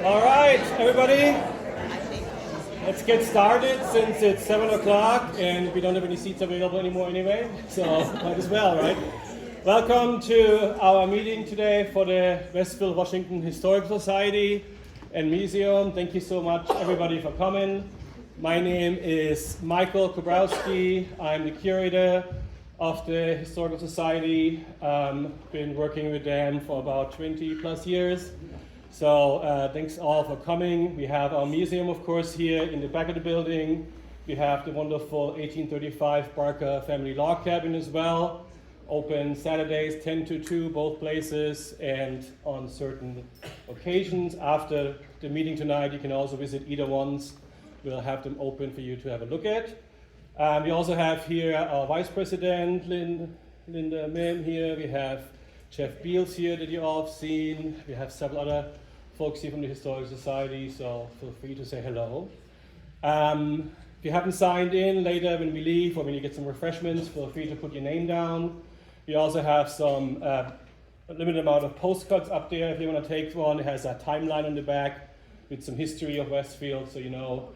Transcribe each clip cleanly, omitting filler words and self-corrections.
All right, everybody, let's get started since it's 7 o'clock and we don't have any seats available anymore anyway, so might as well, right? Welcome to our meeting today for the Westfield, Washington Historical Society and Museum. Thank you so much, everybody, for coming. My name is Michael Kobrowski. I'm the curator of the Historical Society. Been working with them for about 20 plus years. So thanks all for coming. We have our museum, of course, here in the back of the building. We have the wonderful 1835 Barker family log cabin as well. Open Saturdays 10 to 2, both places, and on certain occasions after the meeting tonight, you can also visit either ones. We'll have them open for you to have a look at. We also have here our Vice President, Linda Mim here. We have Jeff Beals here that you all have seen. We have several other folks here from the Historical Society, so feel free to say hello. If you haven't signed in later when we leave or when you get some refreshments, feel free to put your name down. We also have some a limited amount of postcards up there if you want to take one. It has a timeline on the back with some history of Westfield, so you know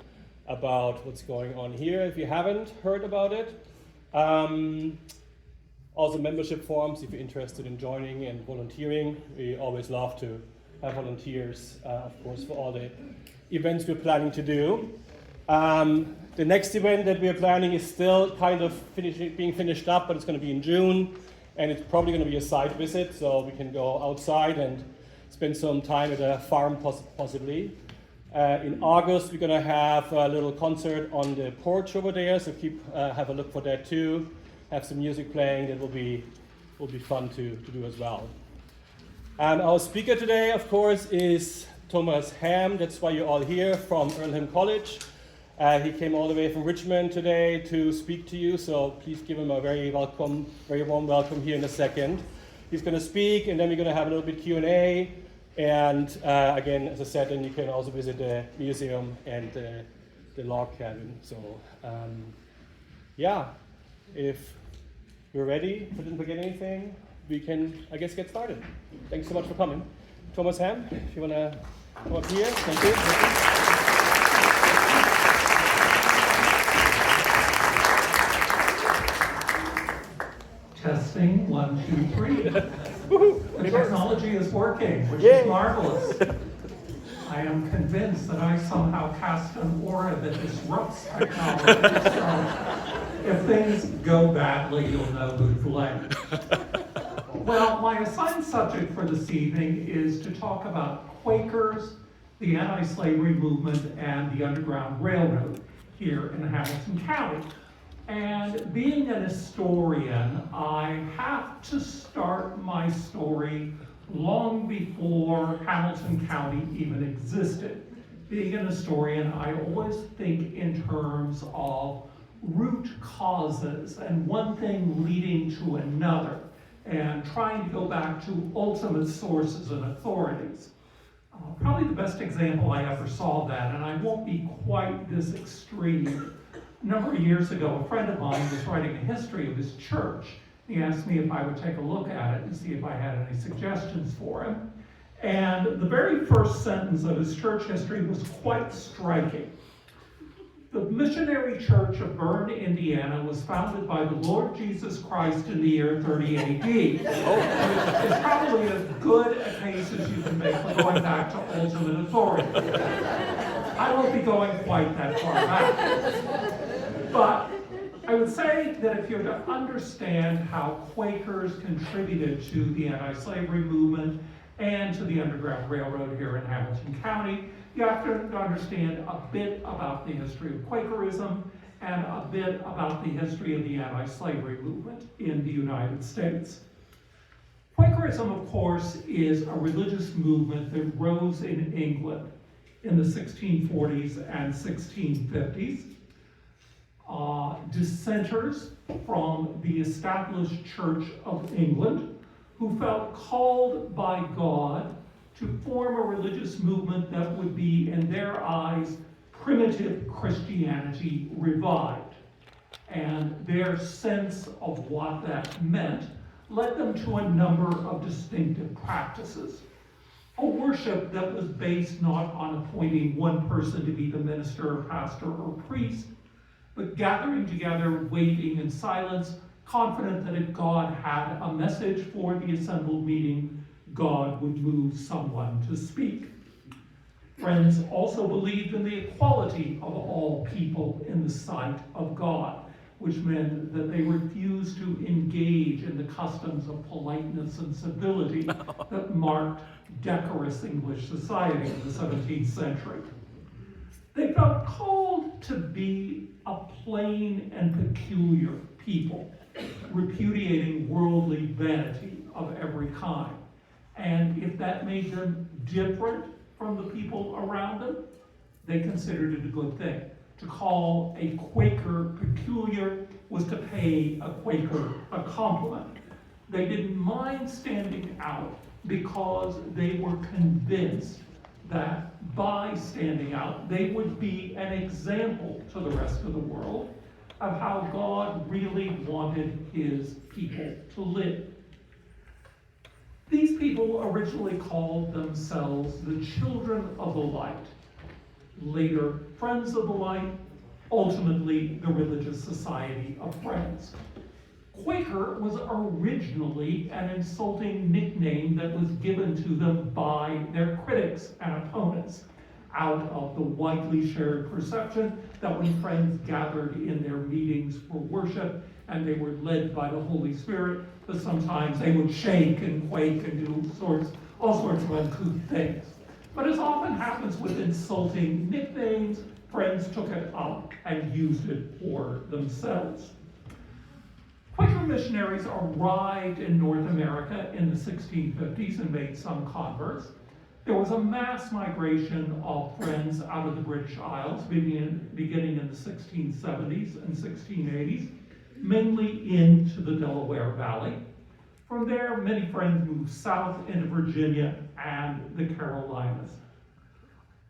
about what's going on here if you haven't heard about it. Also membership forms if you're interested in joining and volunteering. We always love to have volunteers, of course, for all the events we're planning to do. The next event that we're planning is still kind of being finished up, but it's going to be in June, and it's probably going to be a site visit, so we can go outside and spend some time at a farm possibly. In August, we're going to have a little concert on the porch over there, so have a look for that too. Have some music playing that will be fun to do as well. And our speaker today, of course, is Thomas Hamm. That's why you're all here from Earlham College. He came all the way from Richmond today to speak to you, so please give him a very warm welcome here in a second. He's going to speak, and then we're going to have a little bit Q&A. And again, as I said, then you can also visit the museum and the log cabin. So yeah, if you're ready, if I didn't forget anything, we can, I guess, get started. Thanks so much for coming. Thomas Hamm, if you want to come up here. Thank you. Testing, 1, 2, 3. The technology is working, which is marvelous. I am convinced that I somehow cast an aura that disrupts technology. So if things go badly, you'll know who to blame. Well, my assigned subject for this evening is to talk about Quakers, the anti-slavery movement, and the Underground Railroad here in Hamilton County. And being an historian, I have to start my story long before Hamilton County even existed. Being an historian, I always think in terms of root causes and one thing leading to another, and trying to go back to ultimate sources and authorities. Probably the best example I ever saw that, and I won't be quite this extreme. A number of years ago, a friend of mine was writing a history of his church. He asked me if I would take a look at it and see if I had any suggestions for him. And the very first sentence of his church history was quite striking. The missionary church of Berne, Indiana was founded by the Lord Jesus Christ in the year 30 AD. Which is probably as good a case as you can make for going back to ultimate authority. I won't be going quite that far back. But I would say that if you're to understand how Quakers contributed to the anti-slavery movement and to the Underground Railroad here in Hamilton County, you have to understand a bit about the history of Quakerism and a bit about the history of the anti-slavery movement in the United States. Quakerism, of course, is a religious movement that rose in England in the 1640s and 1650s. Dissenters from the established Church of England who felt called by God to form a religious movement that would be, in their eyes, primitive Christianity revived. And their sense of what that meant led them to a number of distinctive practices. a worship that was based not on appointing one person to be the minister, pastor, or priest, but gathering together, waiting in silence, confident that if God had a message for the assembled meeting, God would move someone to speak. Friends also believed in the equality of all people in the sight of God, which meant that they refused to engage in the customs of politeness and civility that marked decorous English society in the 17th century. They felt called to be a plain and peculiar people, repudiating worldly vanity of every kind. And if that made them different from the people around them, they considered it a good thing. To call a Quaker peculiar was to pay a Quaker a compliment. They didn't mind standing out because they were convinced that by standing out, they would be an example to the rest of the world of how God really wanted his people to live. These people originally called themselves the children of the light, later friends of the light, ultimately the religious society of friends. Quaker was originally an insulting nickname that was given to them by their critics and opponents, out of the widely shared perception that when friends gathered in their meetings for worship and they were led by the Holy Spirit, that sometimes they would shake and quake and do all sorts of uncouth things. But as often happens with insulting nicknames, friends took it up and used it for themselves. Quaker missionaries arrived in North America in the 1650s and made some converts. There was a mass migration of friends out of the British Isles beginning in the 1670s and 1680s, mainly into the Delaware Valley. From there, many friends moved south into Virginia and the Carolinas.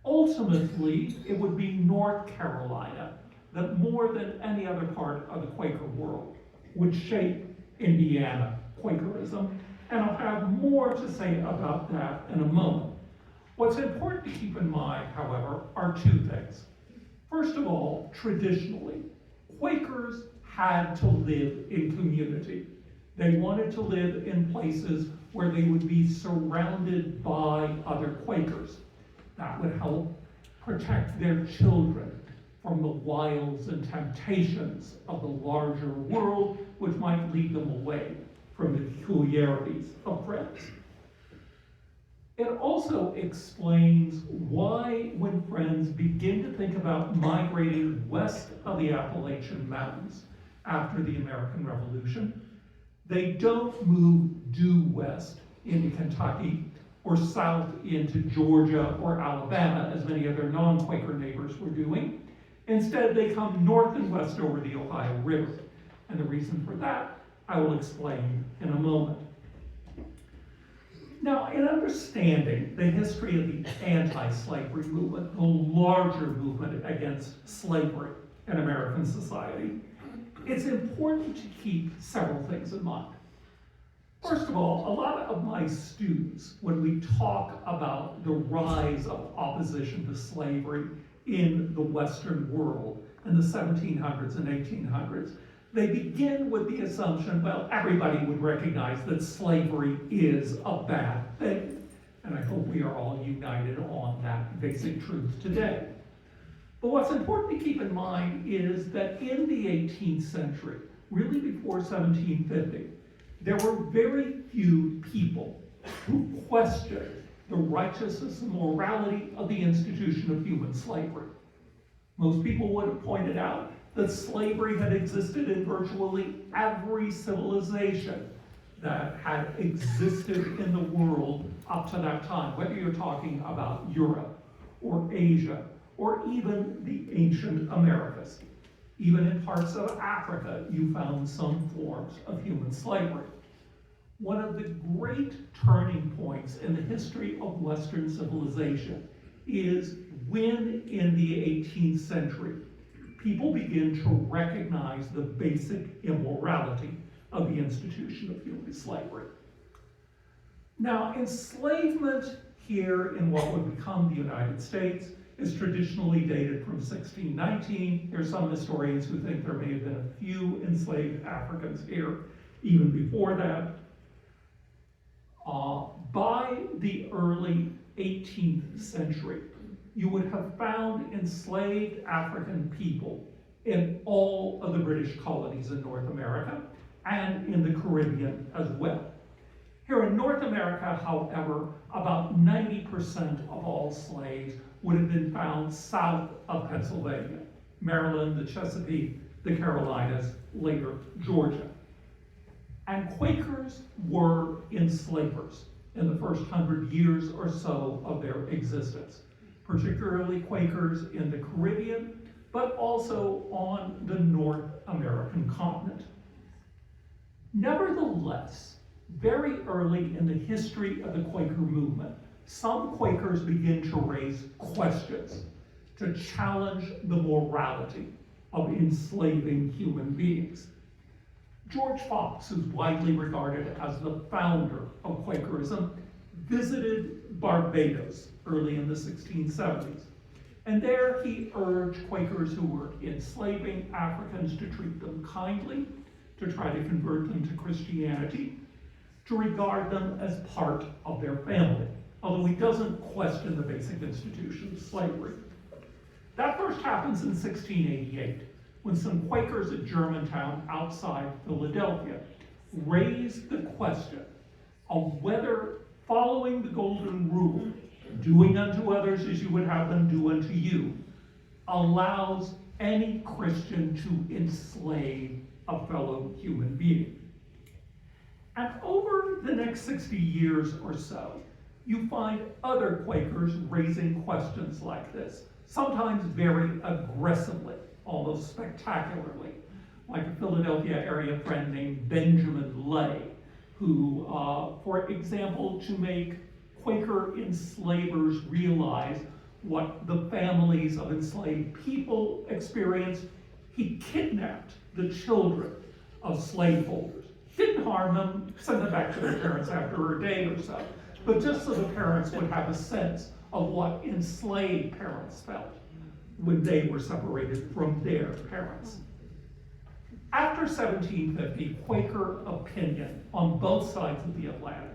Ultimately, it would be North Carolina that more than any other part of the Quaker world would shape Indiana Quakerism, and I'll have more to say about that in a moment. What's important to keep in mind, however, are two things. First of all, traditionally, Quakers had to live in community. They wanted to live in places where they would be surrounded by other Quakers. That would help protect their children from the wiles and temptations of the larger world, which might lead them away from the peculiarities of friends. It also explains why, when friends begin to think about migrating west of the Appalachian Mountains after the American Revolution, they don't move due west into Kentucky or south into Georgia or Alabama, as many of their non-Quaker neighbors were doing. Instead, they come north and west over the Ohio River. And the reason for that, I will explain in a moment. Now, in understanding the history of the anti-slavery movement, the larger movement against slavery in American society, it's important to keep several things in mind. First of all, a lot of my students, when we talk about the rise of opposition to slavery in the Western world in the 1700s and 1800s, they begin with the assumption, well, everybody would recognize that slavery is a bad thing. And I hope we are all united on that basic truth today. But what's important to keep in mind is that in the 18th century, really before 1750, there were very few people who questioned the righteousness and morality of the institution of human slavery. Most people would have pointed out that slavery had existed in virtually every civilization that had existed in the world up to that time, whether you're talking about Europe or Asia or even the ancient Americas. Even in parts of Africa, you found some forms of human slavery. One of the great turning points in the history of Western civilization is when, in the 18th century, people begin to recognize the basic immorality of the institution of human slavery. Now, enslavement here in what would become the United States is traditionally dated from 1619. There's some historians who think there may have been a few enslaved Africans here even before that. By the early 18th century, you would have found enslaved African people in all of the British colonies in North America and in the Caribbean as well. Here in North America, however, about 90% of all slaves would have been found south of Pennsylvania, Maryland, the Chesapeake, the Carolinas, later Georgia. And Quakers were enslavers in the first 100 years or so of their existence, particularly Quakers in the Caribbean, but also on the North American continent. Nevertheless, very early in the history of the Quaker movement, some Quakers begin to raise questions to challenge the morality of enslaving human beings. George Fox, who's widely regarded as the founder of Quakerism, visited Barbados early in the 1670s. And there he urged Quakers who were enslaving Africans to treat them kindly, to try to convert them to Christianity, to regard them as part of their family, although he doesn't question the basic institution of slavery. That first happens in 1688, when some Quakers at Germantown outside Philadelphia raised the question of whether following the Golden Rule, doing unto others as you would have them do unto you, allows any Christian to enslave a fellow human being. And over the next 60 years or so, you find other Quakers raising questions like this, sometimes very aggressively, almost spectacularly, like a Philadelphia area friend named Benjamin Lay, who, for example, to make Quaker enslavers realize what the families of enslaved people experienced, he kidnapped the children of slaveholders. Didn't harm them, sent them back to their parents after a day or so, but just so the parents would have a sense of what enslaved parents felt when they were separated from their parents. After 1750, Quaker opinion on both sides of the Atlantic,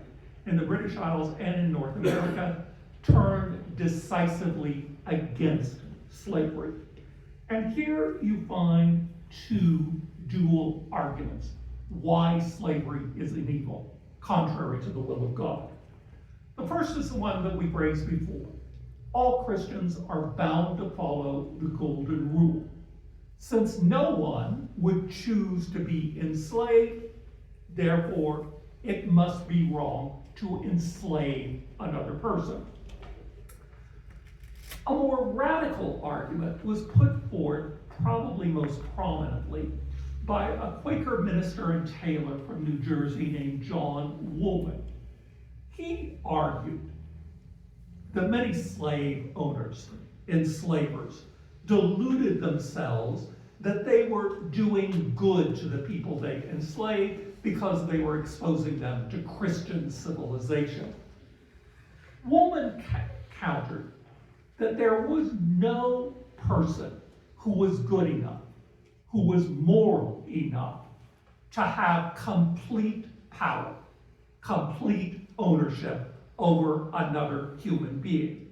in the British Isles and in North America, turned decisively against slavery. And here you find two dual arguments why slavery is an evil, contrary to the will of God. The first is the one that we've raised before. All Christians are bound to follow the Golden Rule, since no one would choose to be enslaved, therefore it must be wrong to enslave another person. A more radical argument was put forth, probably most prominently, by a Quaker minister and tailor from New Jersey named John Woolman. He argued that many slave owners, enslavers, deluded themselves that they were doing good to the people they enslaved because they were exposing them to Christian civilization. Woolman countered that there was no person who was good enough, who was moral enough to have complete power, complete ownership over another human being.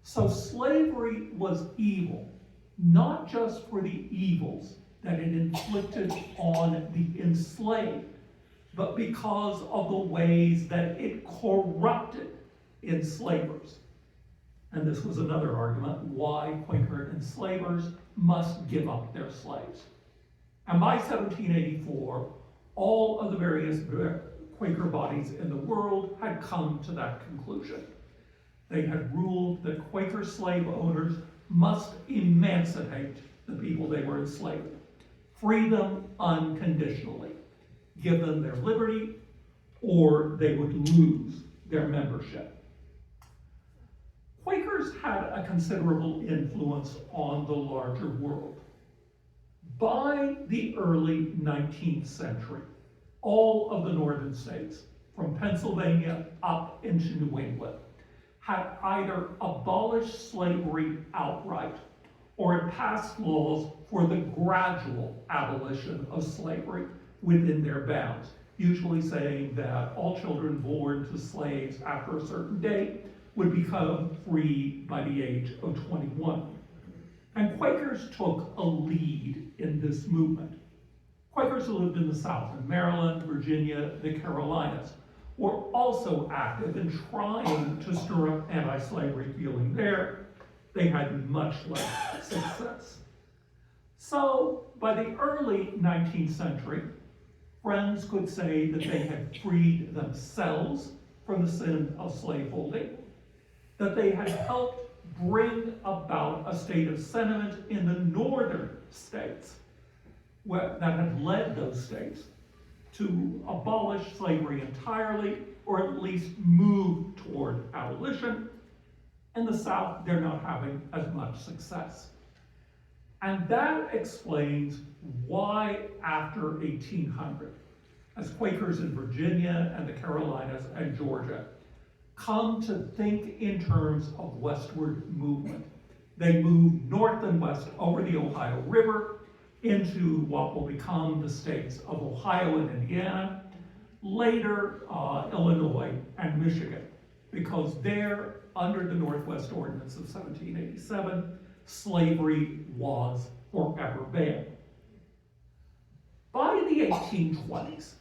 So slavery was evil, not just for the evils that it inflicted on the enslaved, but because of the ways that it corrupted enslavers. And this was another argument why Quaker enslavers must give up their slaves. And by 1784, all of the various Quaker bodies in the world had come to that conclusion. They had ruled that Quaker slave owners must emancipate the people they were enslaving, free them unconditionally, give them their liberty, or they would lose their membership. Quakers had a considerable influence on the larger world. By the early 19th century, all of the northern states, from Pennsylvania up into New England, had either abolished slavery outright or had passed laws for the gradual abolition of slavery within their bounds, usually saying that all children born to slaves after a certain date would become free by the age of 21. And Quakers took a lead in this movement. Quakers who lived in the South, in Maryland, Virginia, the Carolinas, were also active in trying to stir up anti-slavery feeling there. They had much less success. So by the early 19th century, Friends could say that they had freed themselves from the sin of slaveholding, that they had helped bring about a state of sentiment in the northern states that had led those states to abolish slavery entirely, or at least move toward abolition. In the South, they're not having as much success. And that explains why after 1800, as Quakers in Virginia and the Carolinas and Georgia come to think in terms of westward movement, they move north and west over the Ohio River into what will become the states of Ohio and Indiana, later Illinois and Michigan, because there, under the Northwest Ordinance of 1787, slavery was forever banned. By the 1820s,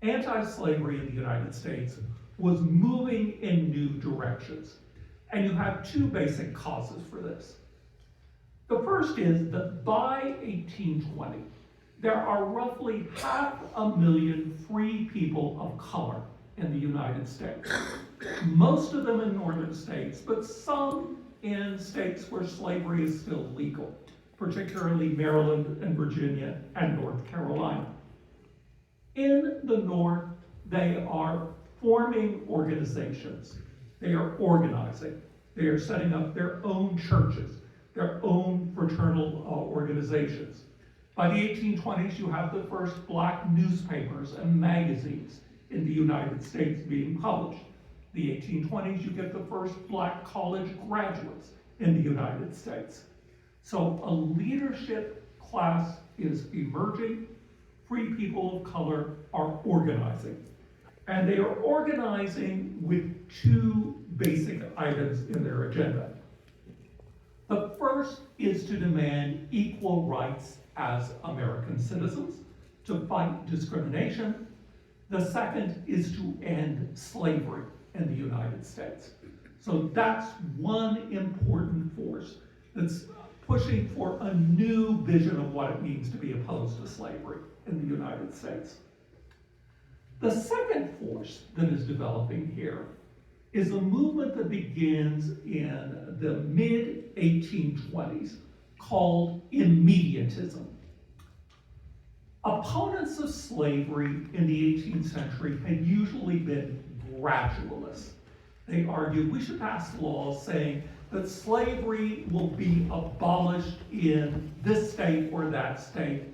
anti-slavery in the United States was moving in new directions. And you have two basic causes for this. The first is that by 1820, there are roughly 500,000 free people of color in the United States. Most of them in northern states, but some in states where slavery is still legal, particularly Maryland and Virginia and North Carolina. In the North, they are forming organizations. They are organizing. They are setting up their own churches, their own fraternal organizations. By the 1820s, you have the first black newspapers and magazines in the United States being published. The 1820s, you get the first black college graduates in the United States. So a leadership class is emerging. Free people of color are organizing. And they are organizing with two basic items in their agenda. The first is to demand equal rights as American citizens, to fight discrimination. The second is to end slavery in the United States. So that's one important force that's pushing for a new vision of what it means to be opposed to slavery in the United States. The second force that is developing here is a movement that begins in the mid-1820s called immediatism. Opponents of slavery in the 18th century had usually been gradualists. They argued we should pass laws saying that slavery will be abolished in this state or that state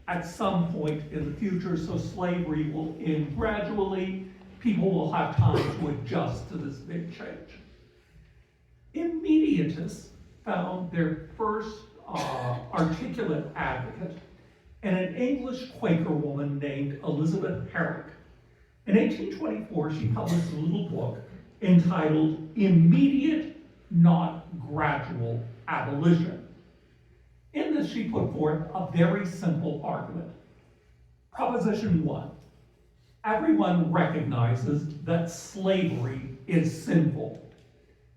at some point in the future, so slavery will end gradually. People will have time to adjust to this big change. Immediatists found their first articulate advocate in an English Quaker woman named Elizabeth Herrick. In 1824, she published a little book entitled Immediate, Not Gradual Abolition. In this, she put forth a very simple argument. Proposition 1. Everyone recognizes that slavery is sinful,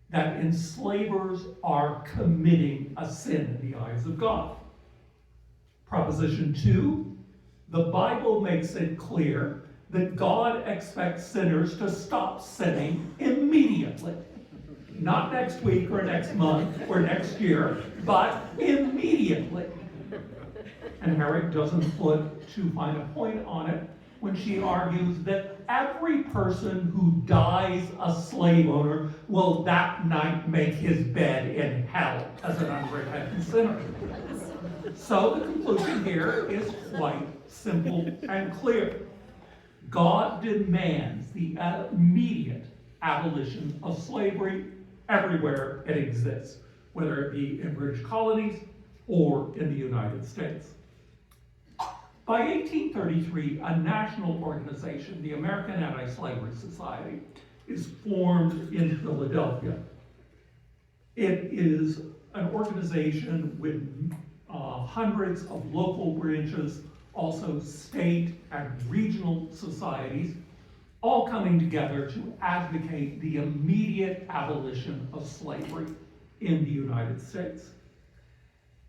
that enslavers are committing a sin in the eyes of God. Proposition 2, the Bible makes it clear that God expects sinners to stop sinning immediately. Not next week or next month or next year, but immediately. And Herrick doesn't put too fine a point on it when she argues that every person who dies a slave owner will that night make his bed in hell as an unrepentant sinner. So the conclusion here is quite simple and clear. God demands the immediate abolition of slavery everywhere it exists, whether it be in British colonies or in the United States. By 1833, a national organization, the American Anti-Slavery Society, is formed in Philadelphia. It is an organization with hundreds of local branches, also state and regional societies, all coming together to advocate the immediate abolition of slavery in the United States.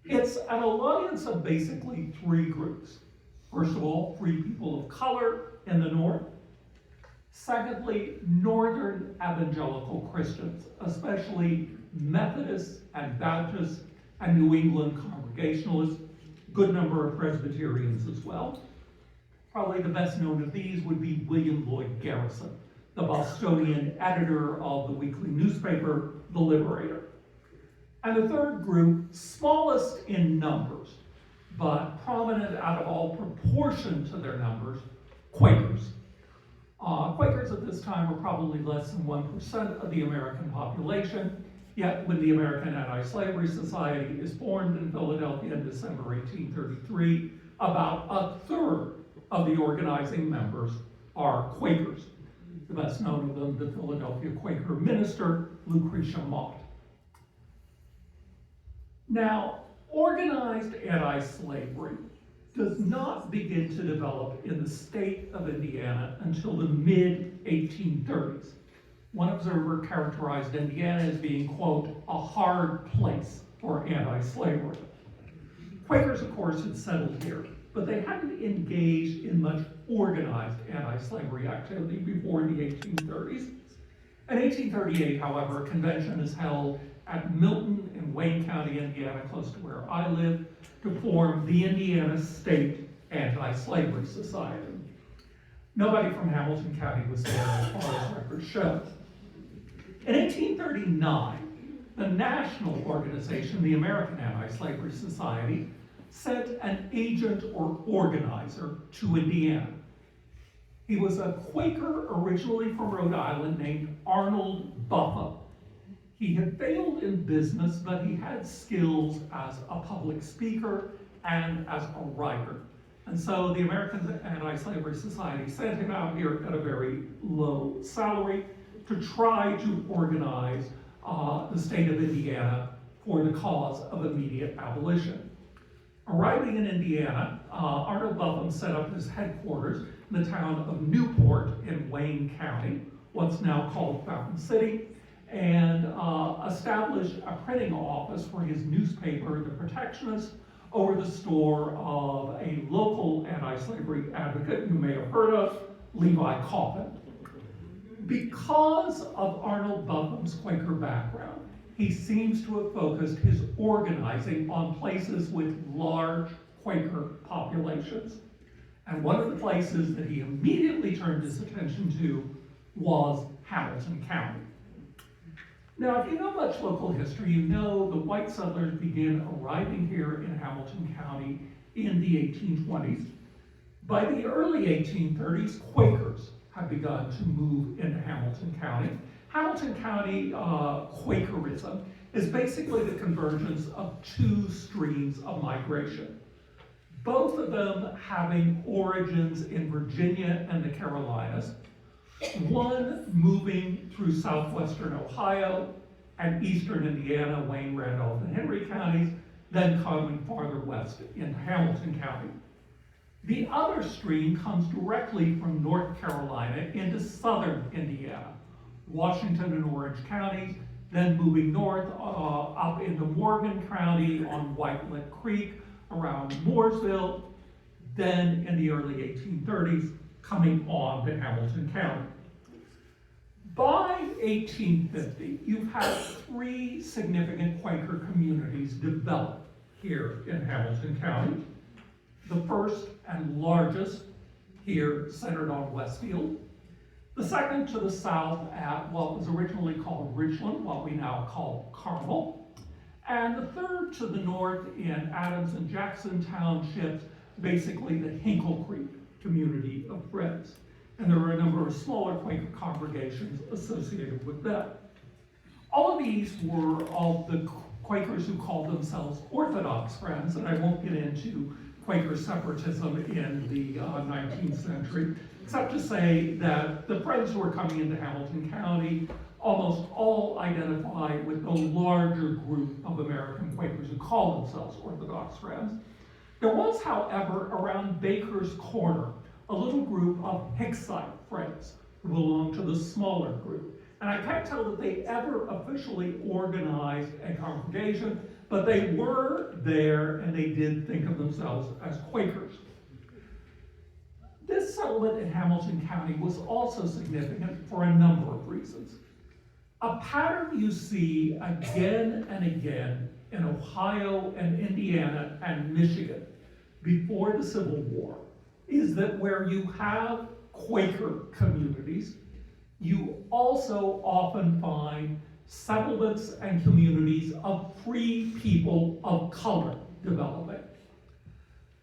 It's an alliance of basically three groups. First of all, free people of color in the North. Secondly, Northern evangelical Christians, especially Methodists and Baptists and New England Congregationalists, good number of Presbyterians as well. Probably the best known of these would be William Lloyd Garrison, the Bostonian editor of the weekly newspaper, The Liberator. And the third group, smallest in numbers, but prominent out of all proportion to their numbers, Quakers. Quakers at this time were probably less than 1% of the American population, yet when the American Anti-Slavery Society is formed in Philadelphia in December 1833, about a third of the organizing members are Quakers. The best known of them, the Philadelphia Quaker minister, Lucretia Mott. Now, organized anti-slavery does not begin to develop in the state of Indiana until the mid-1830s. One observer characterized Indiana as being, quote, a hard place for anti-slavery. Quakers, of course, had settled here, but they hadn't engaged in much organized anti-slavery activity before the 1830s. In 1838, however, a convention is held at Milton in Wayne County, Indiana, close to where I live, to form the Indiana State Anti-Slavery Society. Nobody from Hamilton County was there as far as records show. In 1839, the national organization, the American Anti-Slavery Society, sent an agent or organizer to Indiana. He was a Quaker originally from Rhode Island named Arnold Buffum. He had failed in business, but he had skills as a public speaker and as a writer. And so the American Anti-Slavery Society sent him out here at a very low salary to try to organize the state of Indiana for the cause of immediate abolition. Arriving in Indiana, Arnold Buffum set up his headquarters in the town of Newport in Wayne County, what's now called Fountain City, and established a printing office for his newspaper, The Protectionist, over the store of a local anti-slavery advocate you may have heard of, Levi Coffin. Because of Arnold Buffum's Quaker background, he seems to have focused his organizing on places with large Quaker populations. And one of the places that he immediately turned his attention to was Hamilton County. Now, if you know much local history, you know the white settlers began arriving here in Hamilton County in the 1820s. By the early 1830s, Quakers had begun to move into Hamilton County. Hamilton County Quakerism is basically the convergence of two streams of migration, both of them having origins in Virginia and the Carolinas, one moving through southwestern Ohio and eastern Indiana, Wayne, Randolph, and Henry counties, then coming farther west into Hamilton County. The other stream comes directly from North Carolina into southern Indiana, Washington and Orange counties, then moving north up into Morgan County on White Lick Creek around Mooresville, then in the early 1830s, coming on to Hamilton County. By 1850, you've had three significant Quaker communities develop here in Hamilton County. The first and largest here centered on Westfield. The second to the south at what was originally called Richmond, what we now call Carmel. And the third to the north in Adams and Jackson townships, basically the Hinkle Creek community of Friends. And there were a number of smaller Quaker congregations associated with that. All of these were of the Quakers who called themselves Orthodox Friends, and I won't get into Quaker separatism in the 19th century, except to say that the Friends who were coming into Hamilton County almost all identify with the larger group of American Quakers who call themselves Orthodox Friends. There was, however, around Baker's Corner, a little group of Hicksite Friends who belonged to the smaller group. And I can't tell that they ever officially organized a congregation, but they were there and they did think of themselves as Quakers. This settlement in Hamilton County was also significant for a number of reasons. A pattern you see again and again in Ohio and Indiana and Michigan before the Civil War is that where you have Quaker communities, you also often find settlements and communities of free people of color developing.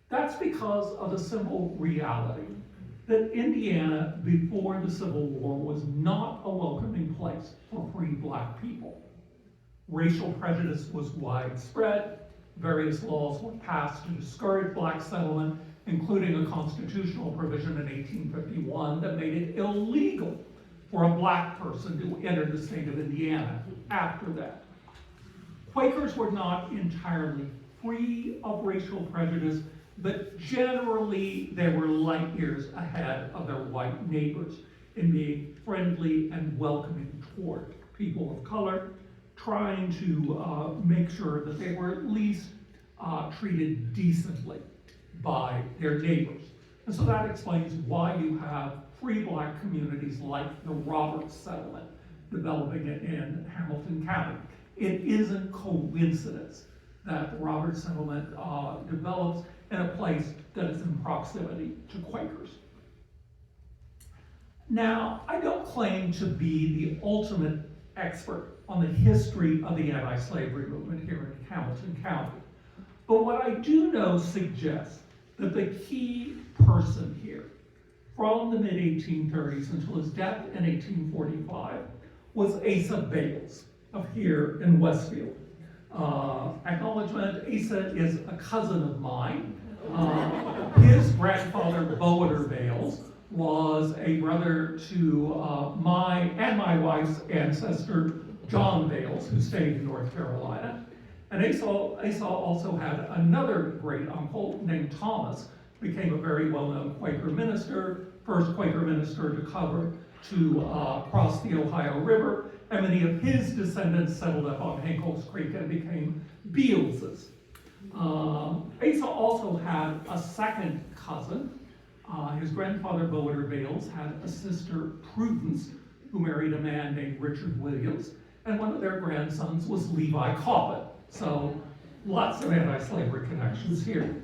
That's because of the simple reality that Indiana, before the Civil War, was not a welcoming place for free black people. Racial prejudice was widespread. Various laws were passed to discourage black settlement, including a constitutional provision in 1851 that made it illegal for a black person to enter the state of Indiana after that. Quakers were not entirely free of racial prejudice, but generally they were light years ahead of their white neighbors in being friendly and welcoming toward people of color, trying to make sure that they were at least treated decently by their neighbors. And so that explains why you have free black communities like the Roberts settlement developing in Hamilton County. It isn't coincidence that the Roberts settlement develops in a place that is in proximity to Quakers. Now, I don't claim to be the ultimate expert on the history of the anti-slavery movement here in Hamilton County, but what I do know suggests that the key person here, from the mid-1830s until his death in 1845, was Asa Bales of here in Westfield. Acknowledgement, Asa is a cousin of mine. His grandfather, Boater Bales, was a brother to my wife's ancestor, John Bales, who stayed in North Carolina. And Asa also had another great uncle named Thomas, became a very well-known Quaker minister, first Quaker minister to cross the Ohio River, and many of his descendants settled up on Hancock's Creek and became Bealeses. Asa also had a second cousin. His grandfather, Boater Bales, had a sister, Prudence, who married a man named Richard Williams, and one of their grandsons was Levi Coffin. So lots of anti-slavery connections here.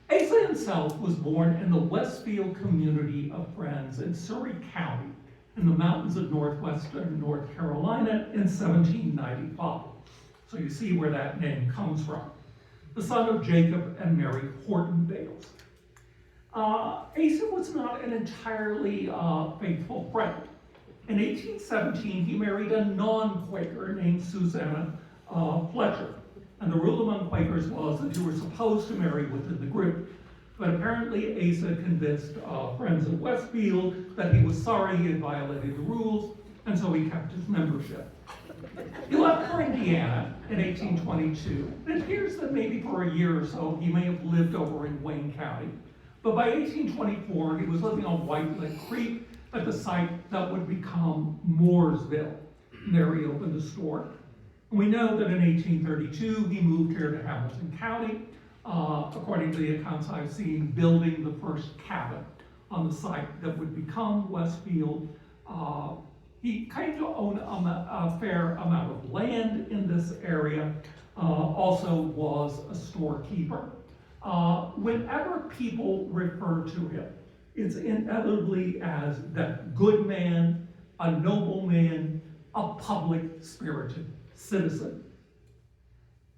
Asa himself was born in the Westfield community of Friends in Surrey County in the mountains of northwestern North Carolina in 1795. So you see where that name comes from. The son of Jacob and Mary Horton Bales. Asa was not an entirely faithful friend. In 1817, he married a non-Quaker named Susanna Fletcher. And the rule among Quakers was that you were supposed to marry within the group. But apparently Asa convinced friends at Westfield that he was sorry he had violated the rules, and so he kept his membership. He left for Indiana in 1822. It appears that maybe for a year or so he may have lived over in Wayne County. But by 1824, he was living on White Lick Creek at the site that would become Mooresville. And there he opened a store. We know that in 1832, he moved here to Hamilton County, according to the accounts I've seen, building the first cabin on the site that would become Westfield. He came to own a fair amount of land in this area, also was a storekeeper. Whenever people refer to him, it's inevitably as that good man, a noble man, a public-spirited citizen.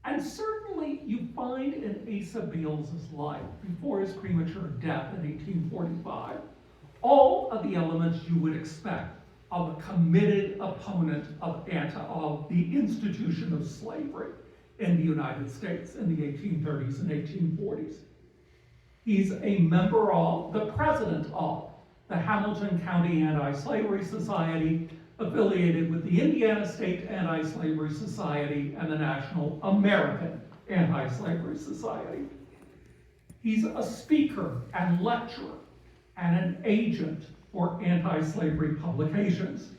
And certainly you find in Asa Bales' life, before his premature death in 1845, all of the elements you would expect of a committed opponent of the institution of slavery in the United States in the 1830s and 1840s. He's a member of, the president of, the Hamilton County Anti-Slavery Society, affiliated with the Indiana State Anti-Slavery Society and the National American Anti-Slavery Society. He's a speaker and lecturer and an agent for anti-slavery publications.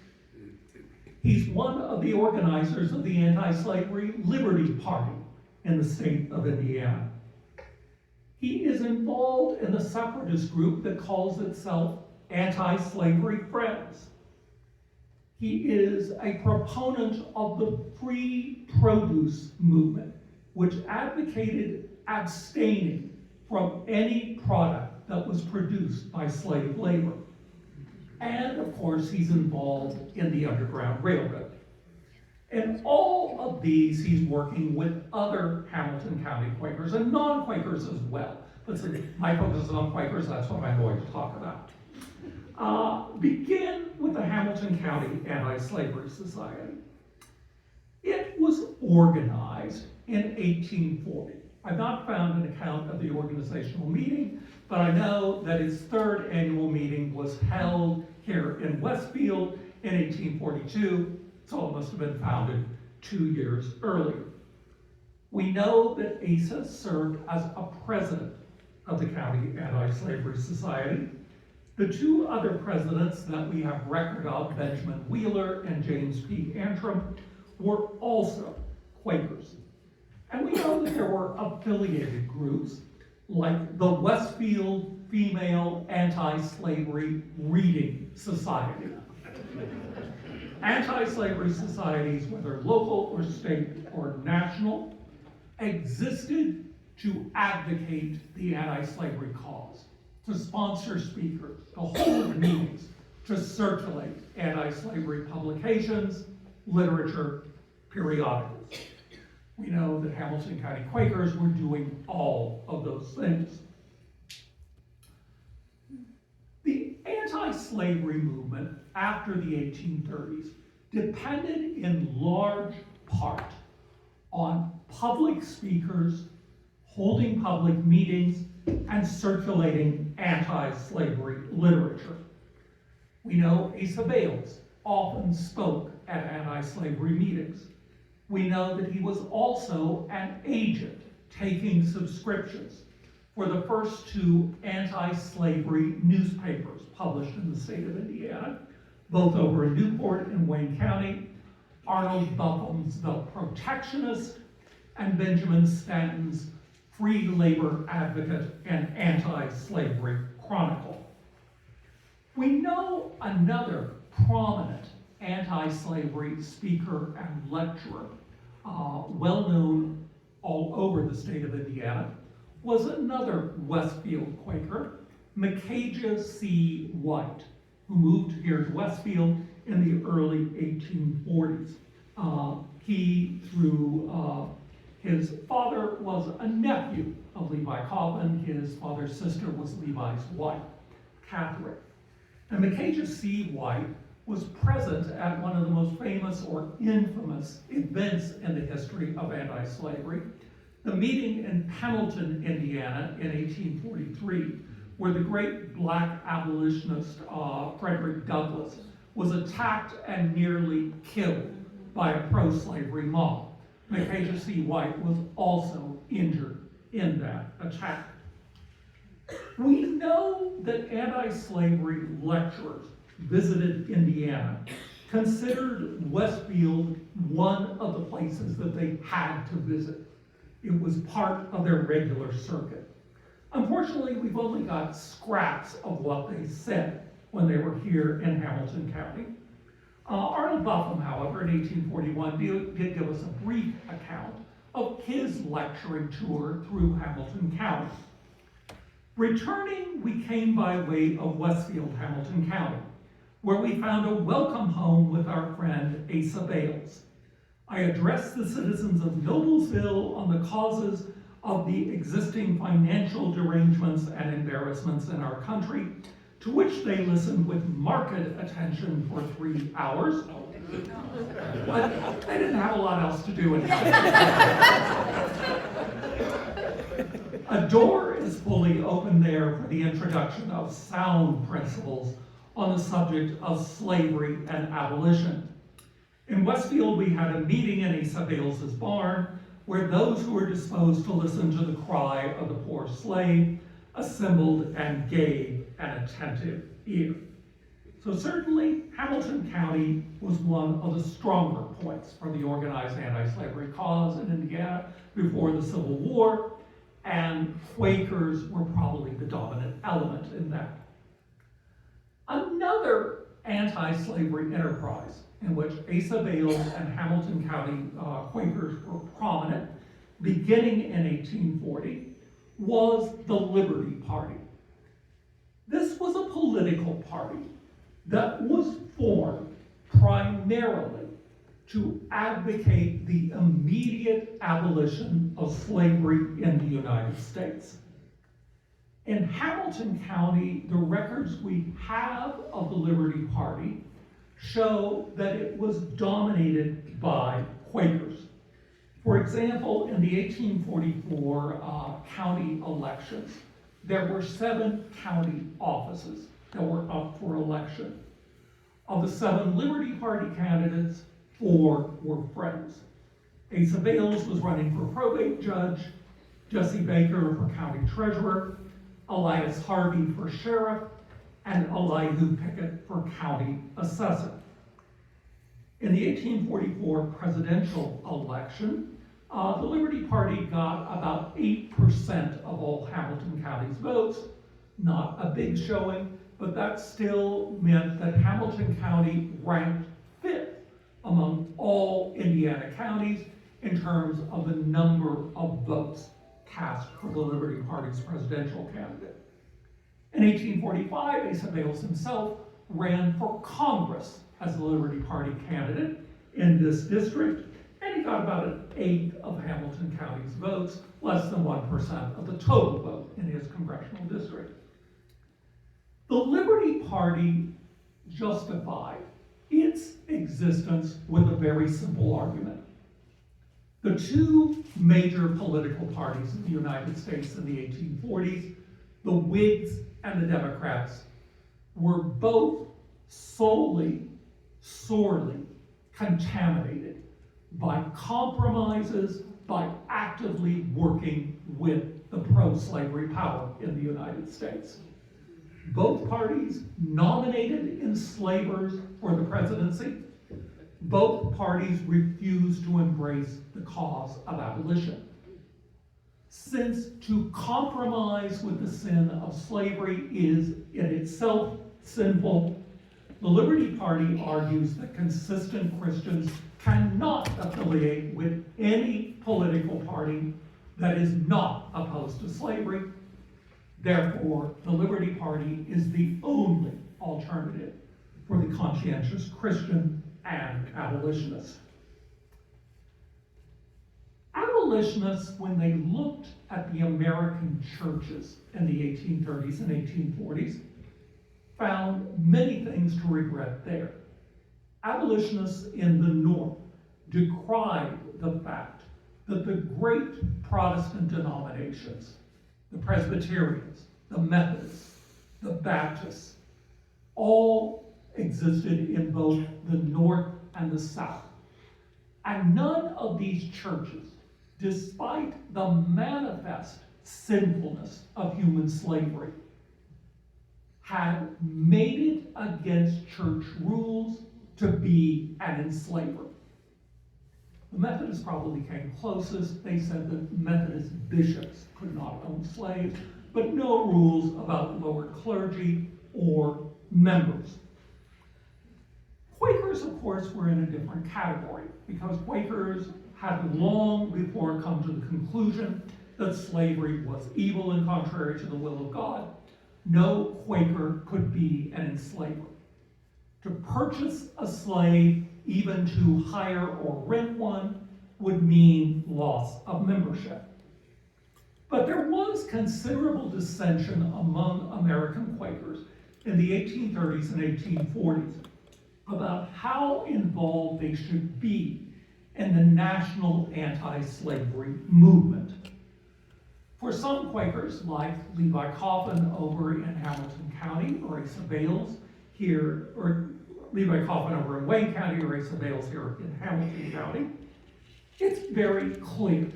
He's one of the organizers of the Anti-Slavery Liberty Party in the state of Indiana. He is involved in the separatist group that calls itself Anti-Slavery Friends. He is a proponent of the free produce movement, which advocated abstaining from any product that was produced by slave labor. And of course, he's involved in the Underground Railroad. And all of these, he's working with other Hamilton County Quakers and non-Quakers as well. But since my focus is on Quakers, that's what I'm going to talk about. Begin with the Hamilton County Anti-Slavery Society. It was organized in 1840. I've not found an account of the organizational meeting, but I know that its third annual meeting was held here in Westfield in 1842, so it must have been founded 2 years earlier. We know that Asa served as a president of the County Anti-Slavery Society. The two other presidents that we have record of, Benjamin Wheeler and James P. Antrim, were also Quakers. And we know that there were affiliated groups like the Westfield Female Anti-Slavery Reading Society. Anti-slavery societies, whether local or state or national, existed to advocate the anti-slavery cause, to sponsor speakers, to hold meetings, to circulate anti-slavery publications, literature, periodicals. We know that Hamilton County Quakers were doing all of those things. The anti-slavery movement after the 1830s depended in large part on public speakers holding public meetings and circulating anti-slavery literature. We know Asa Bales often spoke at anti-slavery meetings. We know that he was also an agent taking subscriptions for the first two anti-slavery newspapers published in the state of Indiana, both over in Newport and Wayne County, Arnold Bufham's The Protectionist and Benjamin Stanton's Free Labor Advocate and Anti-Slavery Chronicle. We know another prominent anti-slavery speaker and lecturer, well known all over the state of Indiana, was another Westfield Quaker, Micajah C. White, who moved here to Westfield in the early 1840s. He, through his father, was a nephew of Levi Coffin. His father's sister was Levi's wife, Catherine. And Micajah C. White was present at one of the most famous or infamous events in the history of anti-slavery, the meeting in Pendleton, Indiana in 1843, where the great black abolitionist Frederick Douglass was attacked and nearly killed by a pro-slavery mob. Micajah C. White was also injured in that attack. We know that anti-slavery lecturers visited Indiana, considered Westfield one of the places that they had to visit. It was part of their regular circuit. Unfortunately, we've only got scraps of what they said when they were here in Hamilton County. Arnold Buffham, however, in 1841 did give us a brief account of his lecturing tour through Hamilton County. Returning, we came by way of Westfield, Hamilton County, where we found a welcome home with our friend Asa Bales. I addressed the citizens of Noblesville on the causes of the existing financial derangements and embarrassments in our country, to which they listened with marked attention for 3 hours. But they didn't have a lot else to do. A door is fully open there for the introduction of sound principles on the subject of slavery and abolition. In Westfield, we had a meeting in Asa Bales's barn where those who were disposed to listen to the cry of the poor slave assembled and gave an attentive ear. So certainly, Hamilton County was one of the stronger points for the organized anti-slavery cause in Indiana before the Civil War, and Quakers were probably the dominant element in that. Another anti-slavery enterprise in which Asa Bales and Hamilton County Quakers were prominent, beginning in 1840, was the Liberty Party. This was a political party that was formed primarily to advocate the immediate abolition of slavery in the United States. In Hamilton County, the records we have of the Liberty Party show that it was dominated by Quakers. For example, in the 1844 county elections, there were 7 county offices that were up for election. Of the 7 Liberty Party candidates, 4 were Friends. Asa Bales was running for probate judge, Jesse Baker for county treasurer, Elias Harvey for sheriff, and Elihu Pickett for county assessor. In the 1844 presidential election, the Liberty Party got about 8% of all Hamilton County's votes. Not a big showing, but that still meant that Hamilton County ranked 5th among all Indiana counties in terms of the number of votes cast for the Liberty Party's presidential candidate. In 1845, Asa Bales himself ran for Congress as the Liberty Party candidate in this district, and he got about 1/8 of Hamilton County's votes, less than 1% of the total vote in his congressional district. The Liberty Party justified its existence with a very simple argument. The 2 major political parties in the United States in the 1840s, the Whigs and the Democrats, were both sorely contaminated by compromises, by actively working with the pro-slavery power in the United States. Both parties nominated enslavers for the presidency. Both parties refused to embrace the cause of abolition. Since to compromise with the sin of slavery is in itself sinful, the Liberty Party argues that consistent Christians cannot affiliate with any political party that is not opposed to slavery. Therefore, the Liberty Party is the only alternative for the conscientious Christian and abolitionist. Abolitionists, when they looked at the American churches in the 1830s and 1840s, found many things to regret there. Abolitionists in the North decried the fact that the great Protestant denominations, the Presbyterians, the Methodists, the Baptists, all existed in both the North and the South. And none of these churches, despite the manifest sinfulness of human slavery, had made it against church rules to be an enslaver. The Methodists probably came closest. They said that Methodist bishops could not own slaves, but no rules about lower clergy or members. Quakers, of course, were in a different category because Quakers had long before come to the conclusion that slavery was evil and contrary to the will of God. No Quaker could be an enslaver. To purchase a slave, even to hire or rent one, would mean loss of membership. But there was considerable dissension among American Quakers in the 1830s and 1840s about how involved they should be in the national anti-slavery movement. For some Quakers, like Levi Coffin over in Hamilton County, or Asa Bales here, or Levi Coffin over in Wayne County, or Asa Bales here in Hamilton County, it's very clear.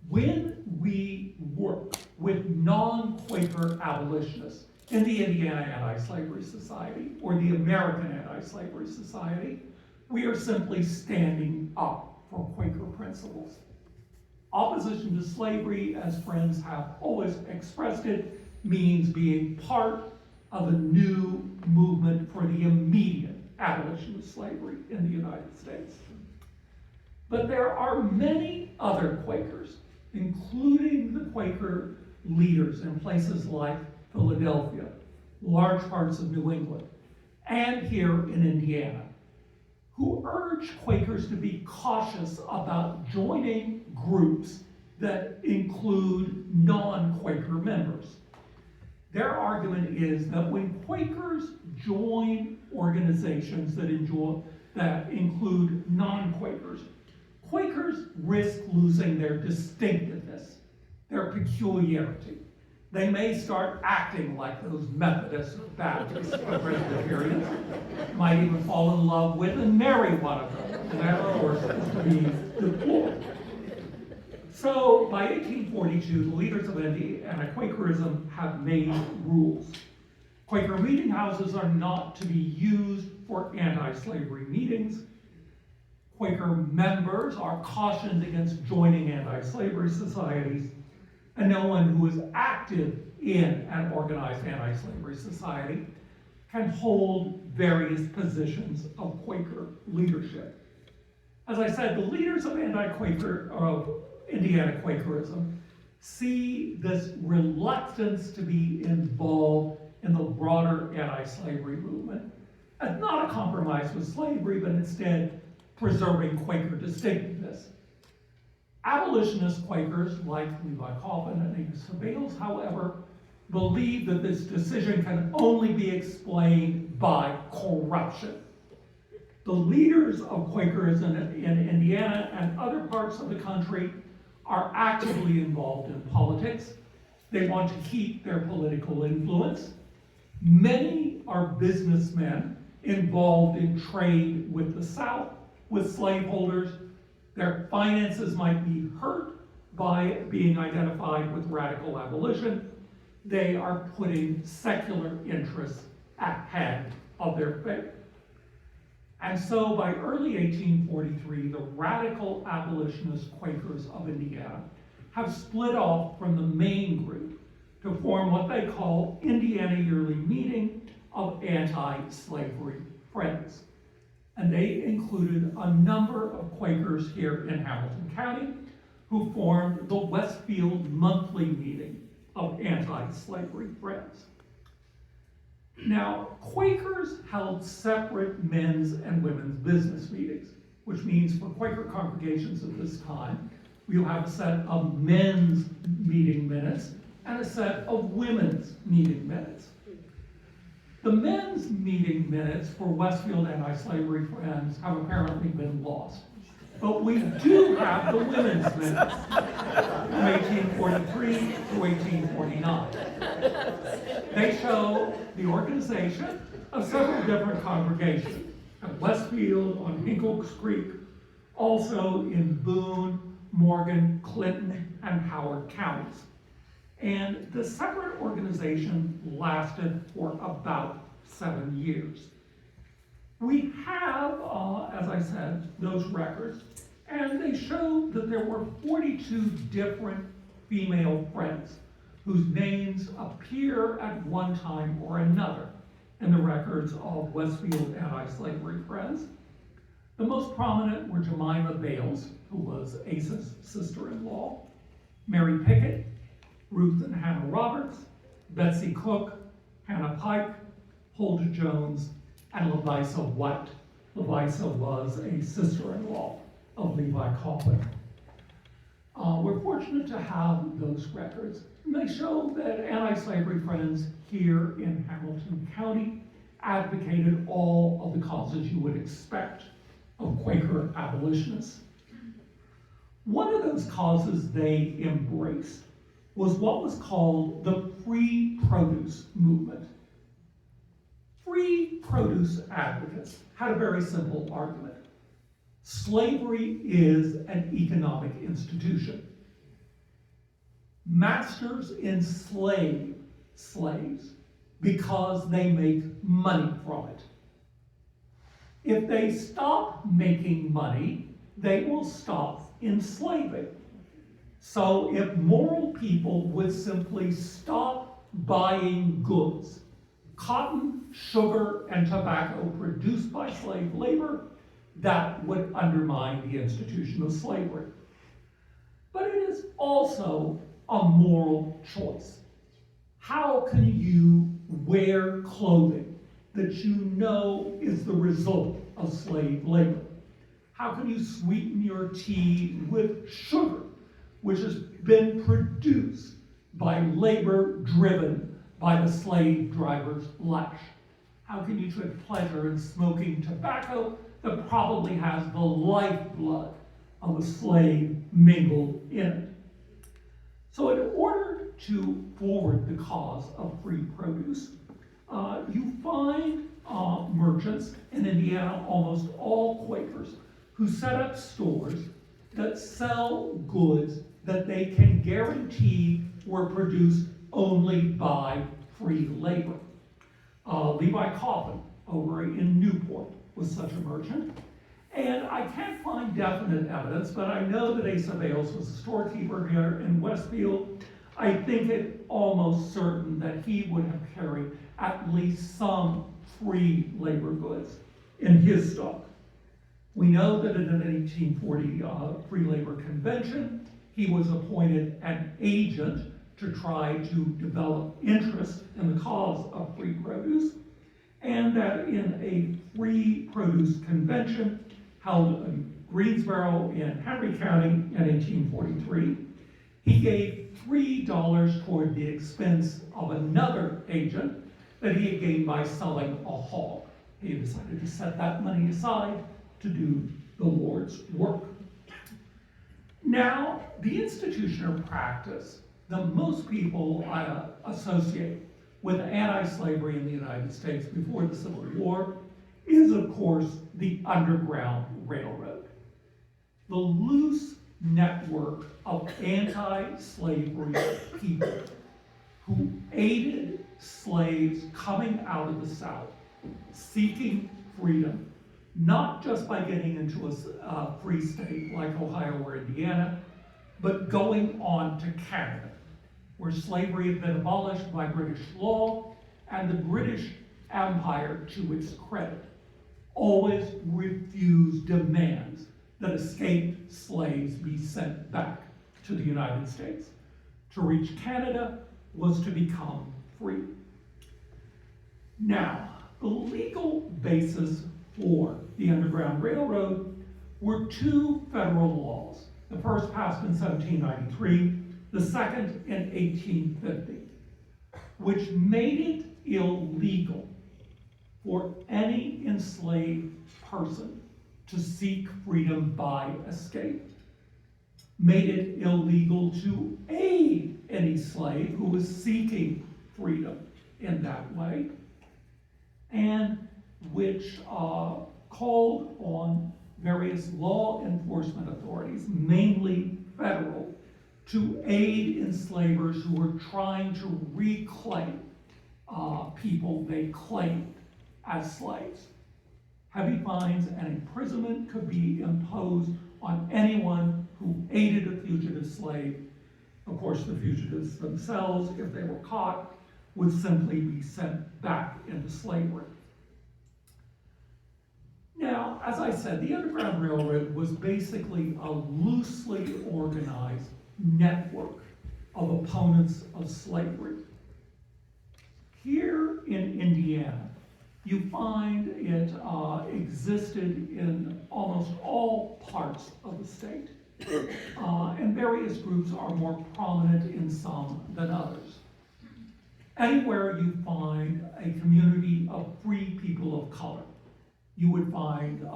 When we work with non-Quaker abolitionists in the Indiana Anti-Slavery Society or the American Anti-Slavery Society, we are simply standing up for Quaker principles. Opposition to slavery, as friends have always expressed it, means being part of a new movement for the immediate abolition of slavery in the United States. But there are many other Quakers, including the Quaker leaders in places like Philadelphia, large parts of New England, and here in Indiana, who urge Quakers to be cautious about joining groups that include non-Quaker members. Their argument is that when Quakers join organizations that include non-Quakers, Quakers risk losing their distinctiveness, their peculiarity. They may start acting like those Methodists or Baptists or Presbyterians, might even fall in love with and marry one of them, and that, of course, is to be deplored. So, by 1842, the leaders of anti-Quakerism have made rules. Quaker meeting houses are not to be used for anti-slavery meetings. Quaker members are cautioned against joining anti-slavery societies, and no one who is active in an organized anti-slavery society can hold various positions of Quaker leadership. As I said, the leaders of Indiana Quakerism see this reluctance to be involved in the broader anti-slavery movement as not a compromise with slavery, but instead preserving Quaker distinctiveness. Abolitionist Quakers, like Levi Coffin and Asa Bales, however, believe that this decision can only be explained by corruption. The leaders of Quakerism in Indiana and other parts of the country are actively involved in politics. They want to keep their political influence. Many are businessmen involved in trade with the South, with slaveholders. Their finances might be hurt by being identified with radical abolition. They are putting secular interests at head of their faith. And so by early 1843, the radical abolitionist Quakers of Indiana have split off from the main group to form what they call Indiana Yearly Meeting of Anti-Slavery Friends. And they included a number of Quakers here in Hamilton County who formed the Westfield Monthly Meeting of Anti-Slavery Friends. Now, Quakers held separate men's and women's business meetings, which means for Quaker congregations at this time, we'll have a set of men's meeting minutes and a set of women's meeting minutes. The men's meeting minutes for Westfield Anti-Slavery Friends have apparently been lost. But we do have the women's minutes from 1843 to 1849. They show the organization of several different congregations at Westfield, on Hinkle's Creek, also in Boone, Morgan, Clinton, and Howard counties. And the separate organization lasted for about 7 years. We have, as I said, those records, and they show that there were 42 different female friends whose names appear at one time or another in the records of Westfield Anti-Slavery Friends. The most prominent were Jemima Bales, who was Asa's sister-in-law, Mary Pickett, Ruth and Hannah Roberts, Betsy Cook, Hannah Pike, Huldah Jones, and Levisa White. Levisa was a sister-in-law of Levi Coffin. We're fortunate to have those records, and they show that anti-slavery friends here in Hamilton County advocated all of the causes you would expect of Quaker abolitionists. One of those causes they embraced was what was called the free produce movement. Free produce advocates had a very simple argument. Slavery is an economic institution. Masters enslave slaves because they make money from it. If they stop making money, they will stop enslaving. So if moral people would simply stop buying goods, cotton, sugar, and tobacco produced by slave labor, that would undermine the institution of slavery. But it is also a moral choice. How can you wear clothing that you know is the result of slave labor? How can you sweeten your tea with sugar, which has been produced by labor driven by the slave driver's lash? How can you take pleasure in smoking tobacco that probably has the lifeblood of a slave mingled in it? So in order to forward the cause of free produce, you find merchants in Indiana, almost all Quakers, who set up stores that sell goods that they can guarantee were produced only by free labor. Levi Coffin over in Newport was such a merchant. And I can't find definite evidence, but I know that Asa Bales was a storekeeper here in Westfield. I think it almost certain that he would have carried at least some free labor goods in his stock. We know that in an 1840 free labor convention, he was appointed an agent to try to develop interest in the cause of free produce, and that in a free produce convention held in Greensboro in Henry County in 1843, he gave $3 toward the expense of another agent that he had gained by selling a hog. He decided to set that money aside to do the Lord's work. Now, the institution or practice that most people associate with anti-slavery in the United States before the Civil War is, of course, the Underground Railroad. The loose network of anti-slavery people who aided slaves coming out of the South, seeking freedom, not just by getting into a free state like Ohio or Indiana, but going on to Canada, where slavery had been abolished by British law, and the British Empire, to its credit, always refused demands that escaped slaves be sent back to the United States. To reach Canada was to become free. Now, the legal basis for the Underground Railroad were two federal laws. The first passed in 1793, the second in 1850, which made it illegal for any enslaved person to seek freedom by escape, made it illegal to aid any slave who was seeking freedom in that way, and which called on various law enforcement authorities, mainly federal, to aid enslavers who were trying to reclaim people they claimed as slaves. Heavy fines and imprisonment could be imposed on anyone who aided a fugitive slave. Of course, the fugitives themselves, if they were caught, would simply be sent back into slavery. Now, as I said, the Underground Railroad was basically a loosely organized network of opponents of slavery. Here in Indiana, you find it existed in almost all parts of the state. And various groups are more prominent in some than others. Anywhere you find a community of free people of color, you would find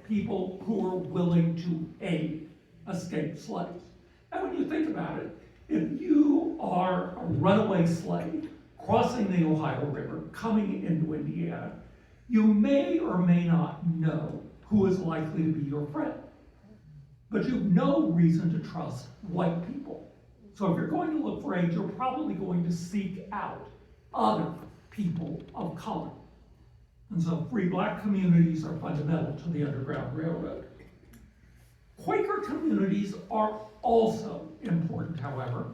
people who are willing to aid escaped slaves. And when you think about it, if you are a runaway slave crossing the Ohio River, coming into Indiana, you may or may not know who is likely to be your friend. But you have no reason to trust white people. So if you're going to look for aid, you're probably going to seek out other people of color. And so free black communities are fundamental to the Underground Railroad. Quaker communities are also important, however,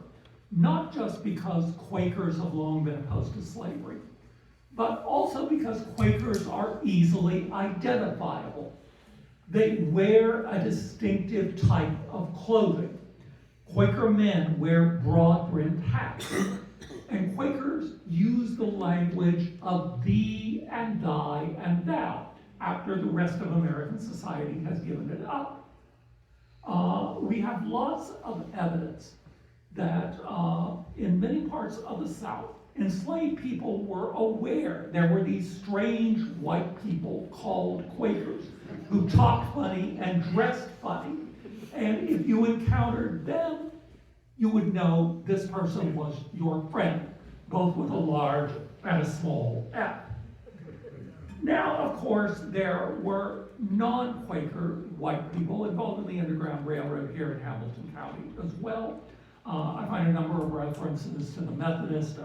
not just because Quakers have long been opposed to slavery, but also because Quakers are easily identifiable. They wear a distinctive type of clothing. Quaker men wear broad-brimmed hats, and Quakers use the language of thee and thy and thou after the rest of American society has given it up. We have lots of evidence that in many parts of the South, enslaved people were aware there were these strange white people called Quakers who talked funny and dressed funny. And if you encountered them, you would know this person was your friend, both with a large and a small F. Now, of course, there were non-Quaker white people involved in the Underground Railroad here in Hamilton County as well. I find a number of references to the Methodist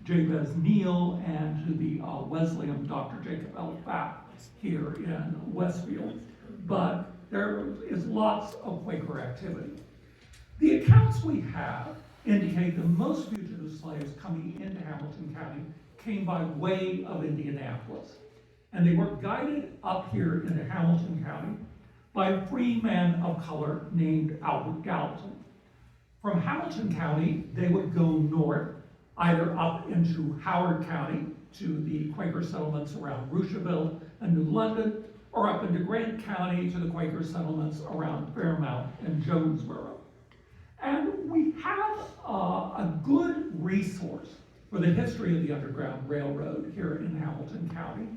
Jabez Neal and to the Wesleyan Dr. Jacob L. Fapp here in Westfield. But there is lots of Quaker activity. The accounts we have indicate that most fugitive slaves coming into Hamilton County came by way of Indianapolis. And they were guided up here into Hamilton County by a free man of color named Albert Gallatin. From Hamilton County, they would go north, either up into Howard County to the Quaker settlements around Roosevelt and New London, or up into Grant County to the Quaker settlements around Fairmount and Jonesboro. And we have a good resource for the history of the Underground Railroad here in Hamilton County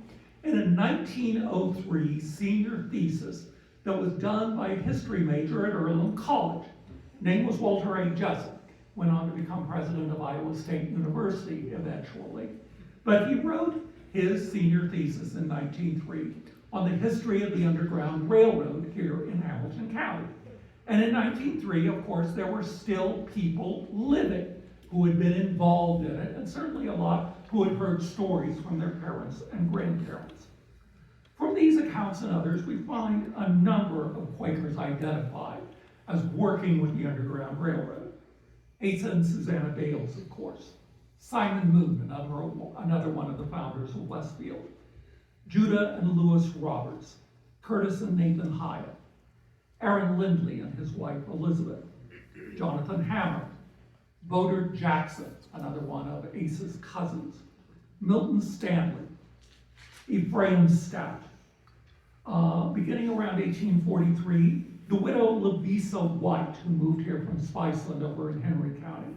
in a 1903 senior thesis that was done by a history major at Earlham College. Name was Walter A. Jessup, went on to become president of Iowa State University eventually. But he wrote his senior thesis in 1903 on the history of the Underground Railroad here in Hamilton County. And in 1903, of course, there were still people living who had been involved in it, and certainly a lot who had heard stories from their parents and grandparents. From these accounts and others, we find a number of Quakers identified as working with the Underground Railroad. Asa and Susanna Bales, of course. Simon Moon, another one of the founders of Westfield. Judah and Lewis Roberts. Curtis and Nathan Hyatt. Aaron Lindley and his wife Elizabeth. Jonathan Hammer. Bodard Jackson, another one of Asa's cousins. Milton Stanley. Ephraim Stout. Beginning around 1843, the widow Lavisa White, who moved here from Spiceland over in Henry County.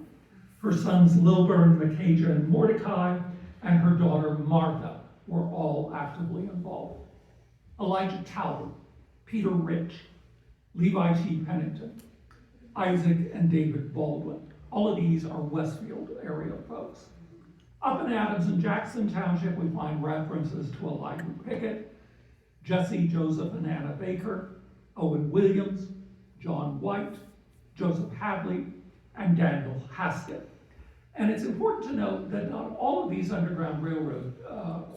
Her sons Lilburn, Macajah, and Mordecai, and her daughter Martha were all actively involved. Elijah Talbot, Peter Rich, Levi T. Pennington, Isaac and David Baldwin. All of these are Westfield area folks. Up in Adams and Jackson Township, we find references to Elijah Pickett, Jesse, Joseph, and Anna Baker, Owen Williams, John White, Joseph Hadley, and Daniel Haskett. And it's important to note that not all of these Underground Railroad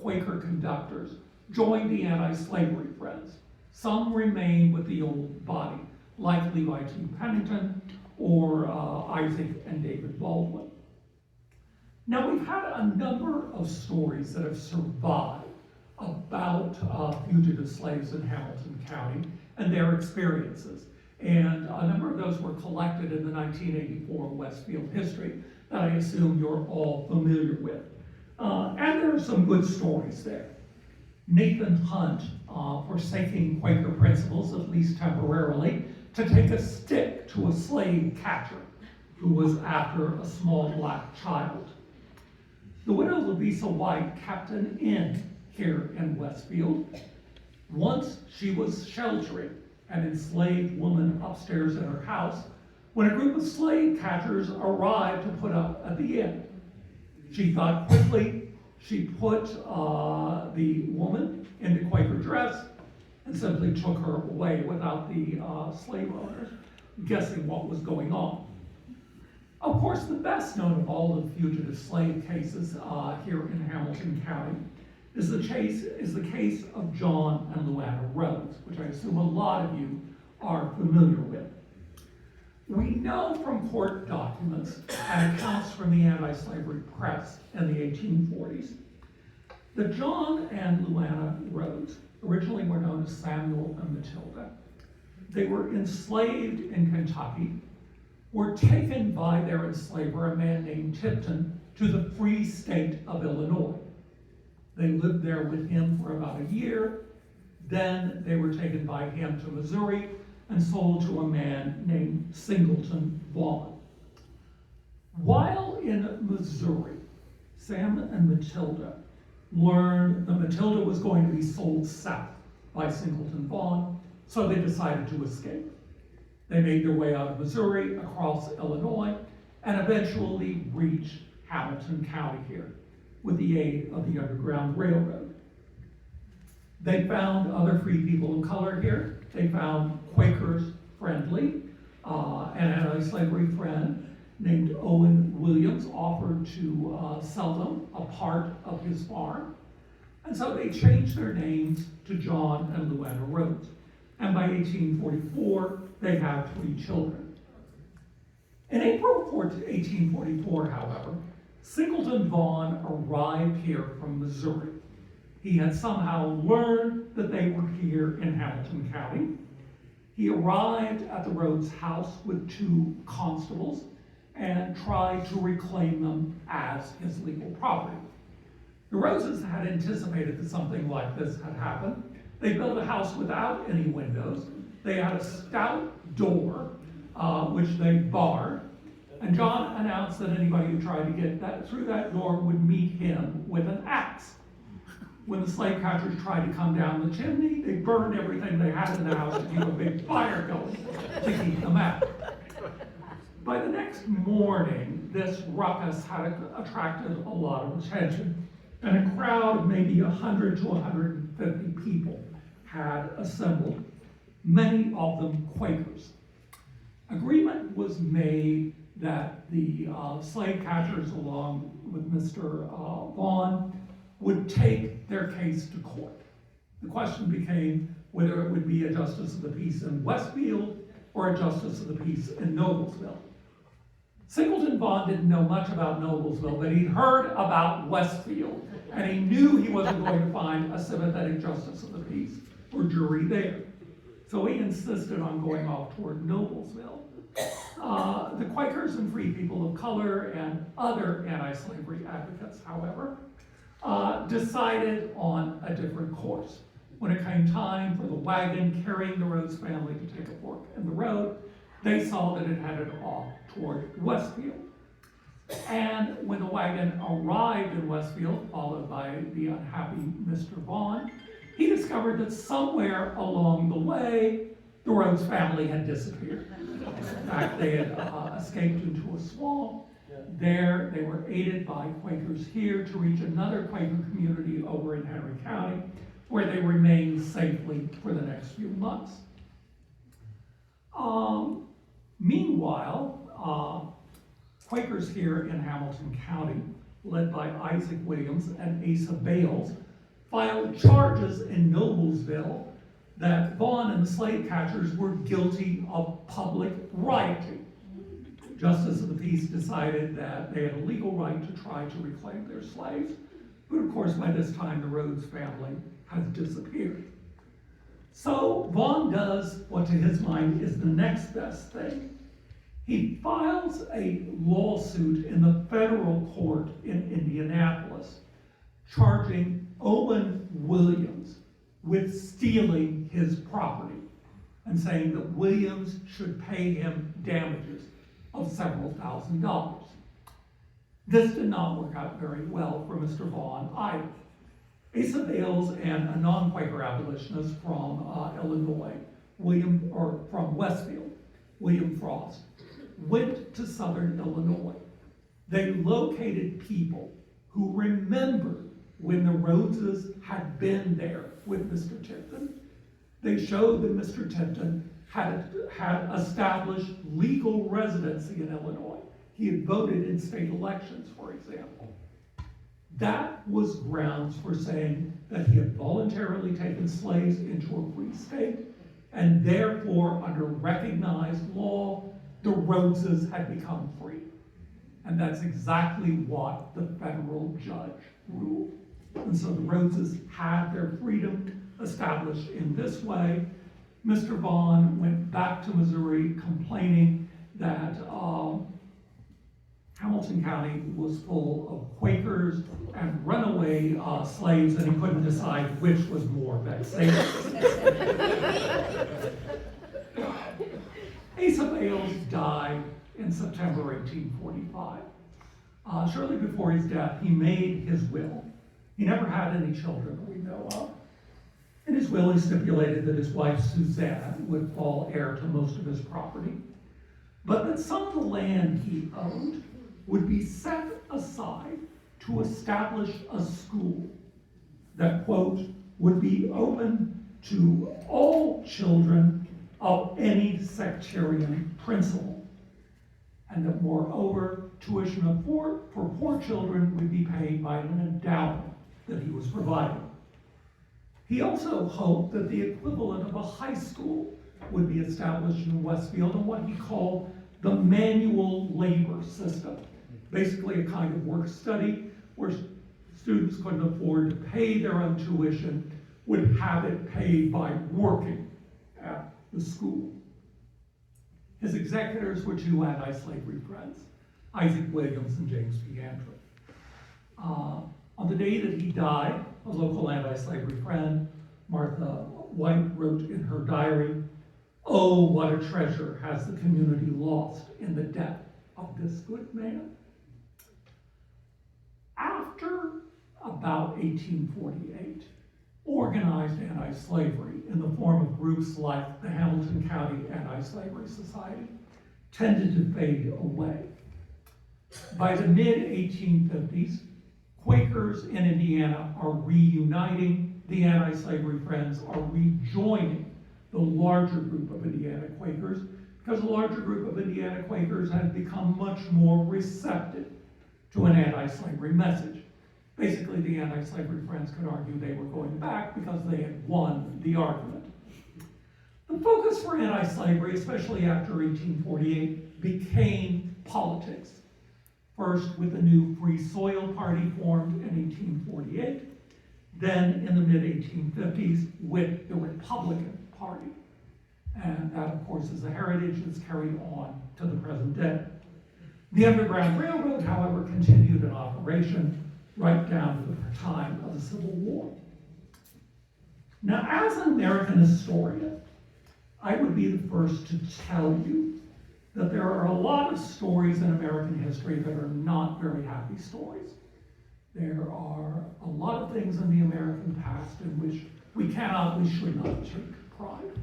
Quaker conductors joined the anti-slavery Friends. Some remained with the old body, like Levi T. Pennington or Isaac and David Baldwin. Now, we've had a number of stories that have survived about fugitive slaves in Hamilton County and their experiences. And a number of those were collected in the 1984 Westfield history that I assume you're all familiar with. And there are some good stories there. Nathan Hunt, forsaking Quaker principles, at least temporarily, to take a stick to a slave catcher who was after a small black child. The widow Louisa White kept an inn here in Westfield. Once she was sheltering an enslaved woman upstairs in her house when a group of slave catchers arrived to put up at the inn. She thought quickly. She put the woman into Quaker dress and simply took her away without the slave owners guessing what was going on. Of course, the best known of all the fugitive slave cases here in Hamilton County is the case of John and Luana Rhodes, which I assume a lot of you are familiar with. We know from court documents and accounts from the anti-slavery press in the 1840s that John and Luana Rhodes originally were known as Samuel and Matilda. They were enslaved in Kentucky, were taken by their enslaver, a man named Tipton, to the free state of Illinois. They lived there with him for about a year. Then they were taken by him to Missouri and sold to a man named Singleton Vaughn. While in Missouri, Sam and Matilda learned that Matilda was going to be sold south by Singleton Vaughn, so they decided to escape. They made their way out of Missouri, across Illinois, and eventually reached Hamilton County here with the aid of the Underground Railroad. They found other free people of color here. They found Quakers friendly. An anti-slavery friend named Owen Williams offered to sell them a part of his farm. And so they changed their names to John and Luana Rhodes. And by 1844, they have 3 children. In April 1844, however, Singleton Vaughn arrived here from Missouri. He had somehow learned that they were here in Hamilton County. He arrived at the Rhodes house with 2 constables and tried to reclaim them as his legal property. The Rhodeses had anticipated that something like this had happened. They built a house without any windows. They had a stout door, which they barred. And John announced that anybody who tried to get through that door would meet him with an axe. When the slave catchers tried to come down the chimney, they burned everything they had in the house to keep a big fire going to keep them out. By the next morning, this ruckus had attracted a lot of attention, and a crowd of maybe 100 to 150 people had assembled, many of them Quakers. Agreement was made that the slave catchers, along with Mr. Vaughn, would take their case to court. The question became whether it would be a justice of the peace in Westfield or a justice of the peace in Noblesville. Singleton Vaughn didn't know much about Noblesville, but he'd heard about Westfield, and he knew he wasn't going to find a sympathetic justice of the peace or jury there. So he insisted on going off toward Noblesville. The Quakers and free people of color and other anti-slavery advocates, however, decided on a different course. When it came time for the wagon carrying the Rhodes family to take a fork in the road, they saw that it headed off toward Westfield. And when the wagon arrived in Westfield, followed by the unhappy Mr. Vaughn, he discovered that somewhere along the way, the Rhodes family had disappeared. In fact, they had escaped into a swamp. There, they were aided by Quakers here to reach another Quaker community over in Henry County, where they remained safely for the next few months. Meanwhile, Quakers here in Hamilton County, led by Isaac Williams and Asa Bales, filed charges in Noblesville that Vaughn and the slave catchers were guilty of public rioting. Justice of the Peace decided that they had a legal right to try to reclaim their slaves, but of course by this time the Rhodes family has disappeared. So Vaughn does what to his mind is the next best thing. He files a lawsuit in the federal court in Indianapolis, charging Owen Williams with stealing his property and saying that Williams should pay him damages of several $1,000s. This did not work out very well for Mr. Vaughan either. Asa Bales and a non-Quaker abolitionist from Illinois, from Westfield, William Frost, went to southern Illinois. They located people who remembered when the Rhodeses had been there with Mr. Tipton. They showed that Mr. Tipton had established legal residency in Illinois. He had voted in state elections, for example. That was grounds for saying that he had voluntarily taken slaves into a free state, and therefore, under recognized law, the Rhodeses had become free. And that's exactly what the federal judge ruled. And so the Rhodeses had their freedom established in this way. Mr. Vaughan went back to Missouri complaining that Hamilton County was full of Quakers and runaway slaves, and he couldn't decide which was more vexatious. Asa Bales died in September 1845. Shortly before his death, he made his will. He never had any children that we know of. In his will, he stipulated that his wife Susanna would fall heir to most of his property, but that some of the land he owned would be set aside to establish a school that, quote, would be open to all children of any sectarian principle, and that moreover, tuition for poor children would be paid by an endowment that he was providing. He also hoped that the equivalent of a high school would be established in Westfield in what he called the manual labor system, basically a kind of work study where students couldn't afford to pay their own tuition, would have it paid by working at the school. His executors were two anti-slavery friends, Isaac Williams and James P. Antrim. On the day that he died, a local anti-slavery friend, Martha White, wrote in her diary, "Oh, what a treasure has the community lost in the death of this good man." After about 1848, organized anti-slavery in the form of groups like the Hamilton County Anti-Slavery Society tended to fade away. By the mid-1850s, Quakers in Indiana are reuniting, the anti-slavery friends are rejoining the larger group of Indiana Quakers, because the larger group of Indiana Quakers had become much more receptive to an anti-slavery message. Basically, the anti-slavery friends could argue they were going back because they had won the argument. The focus for anti-slavery, especially after 1848, became politics. First with the new Free Soil Party formed in 1848, then in the mid-1850s with the Republican Party. And that, of course, is a heritage that's carried on to the present day. The Underground Railroad, however, continued in operation right down to the time of the Civil War. Now, as an American historian, I would be the first to tell you that there are a lot of stories in American history that are not very happy stories. There are a lot of things in the American past in which we cannot, we should not take pride.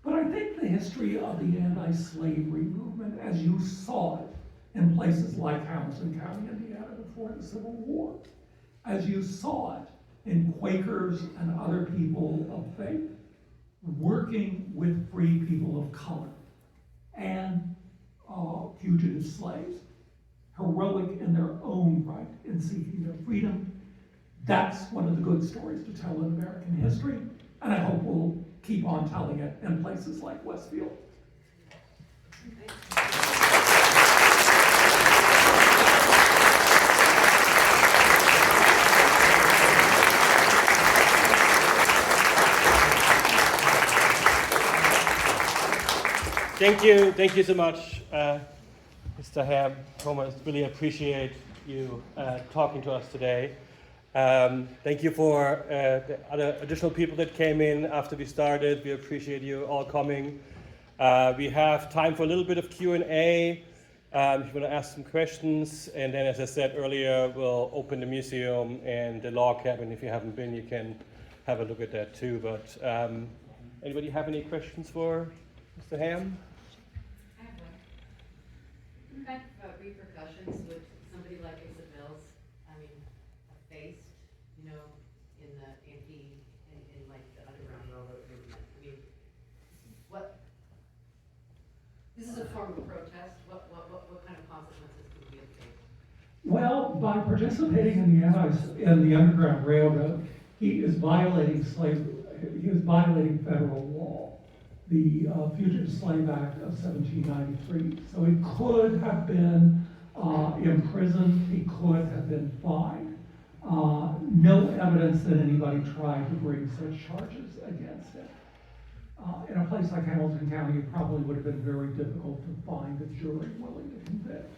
But I think the history of the anti-slavery movement, as you saw it in places like Hamilton County, Indiana, before the Civil War, as you saw it in Quakers and other people of faith, working with free people of color and fugitive slaves, heroic in their own right in seeking their freedom. That's one of the good stories to tell in American history, and I hope we'll keep on telling it in places like Westfield. Thank you so much, Mr. Hamm, Thomas. Really appreciate you talking to us today. Thank you for the other additional people that came in after we started. We appreciate you all coming. We have time for a little bit of Q&A. If you want to ask some questions, and then, as I said earlier, we'll open the museum and the log cabin. If you haven't been, you can have a look at that too. But anybody have any questions for Mr. Hamm? I have one. What kind of repercussions would somebody like Isabel's, faced, in like the Underground Railroad movement? What? This is a form of protest. What kind of consequences could we have faced? Well, by participating in the Underground Railroad, he is violating federal law, the Fugitive Slave Act of 1793. So he could have been imprisoned, he could have been fined. No evidence that anybody tried to bring such charges against him. In a place like Hamilton County, it probably would have been very difficult to find a jury willing to convict.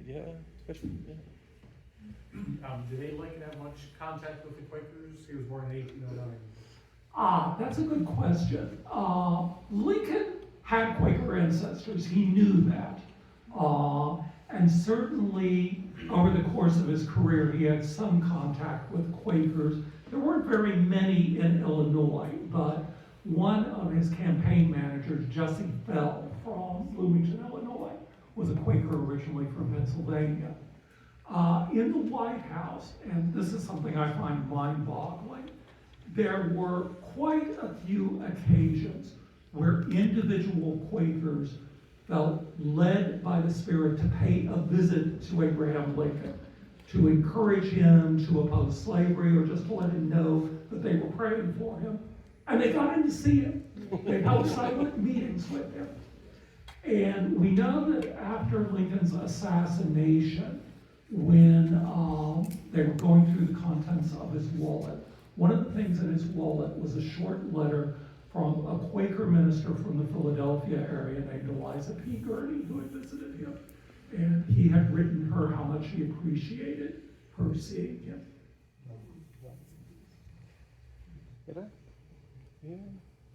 Yeah, question? Yeah. Did Abe Lincoln have much contact with the Quakers? He was born in 1809. That's a good question. Lincoln had Quaker ancestors. He knew that. And certainly, over the course of his career, he had some contact with Quakers. There weren't very many in Illinois, but one of his campaign managers, Jesse Fell from Bloomington, Illinois, was a Quaker originally from Pennsylvania. In the White House, and this is something I find mind-boggling, there were quite a few occasions where individual Quakers felt led by the Spirit to pay a visit to Abraham Lincoln, to encourage him to oppose slavery, or just to let him know that they were praying for him. And they got in to see him. They held silent meetings with him. And we know that after Lincoln's assassination, when they were going through the contents of his wallet, one of the things in his wallet was a short letter from a Quaker minister from the Philadelphia area named Eliza P. Gurney, who had visited him. And he had written her how much he appreciated her seeing him.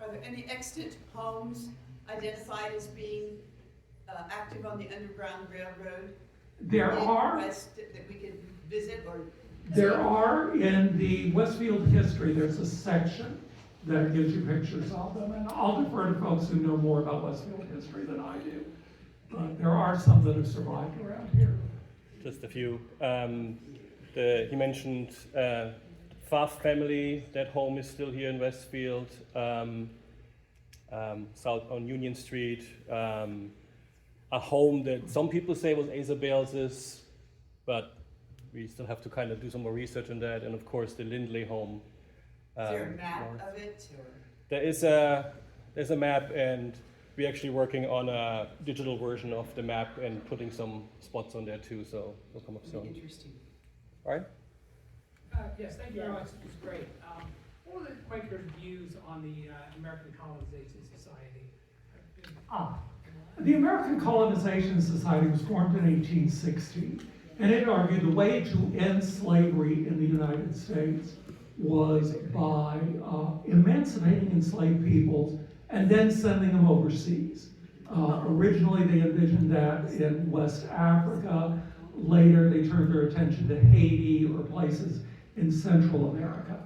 Are there any extant homes identified as being active on the Underground Railroad? There are. West that we could visit or? There are in the Westfield history, there's a section that gives you pictures of them. And I'll defer to folks who know more about Westfield history than I do. But there are some that have survived around here. Just a few. He mentioned Pfaff family. That home is still here in Westfield, south on Union Street. A home that some people say was Isabel's, but we still have to kind of do some more research on that. And of course, the Lindley home. Is there a map of it? Or? There's a map, and we're actually working on a digital version of the map and putting some spots on there too. So it'll come up soon. Interesting. All right. Yes, thank you very much. It was great. What were the Quakers' views on the American Colonization Society? The American Colonization Society was formed in 1860, and it argued the way to end slavery in the United States was by emancipating enslaved peoples and then sending them overseas. Originally, they envisioned that in West Africa. Later, they turned their attention to Haiti or places in Central America.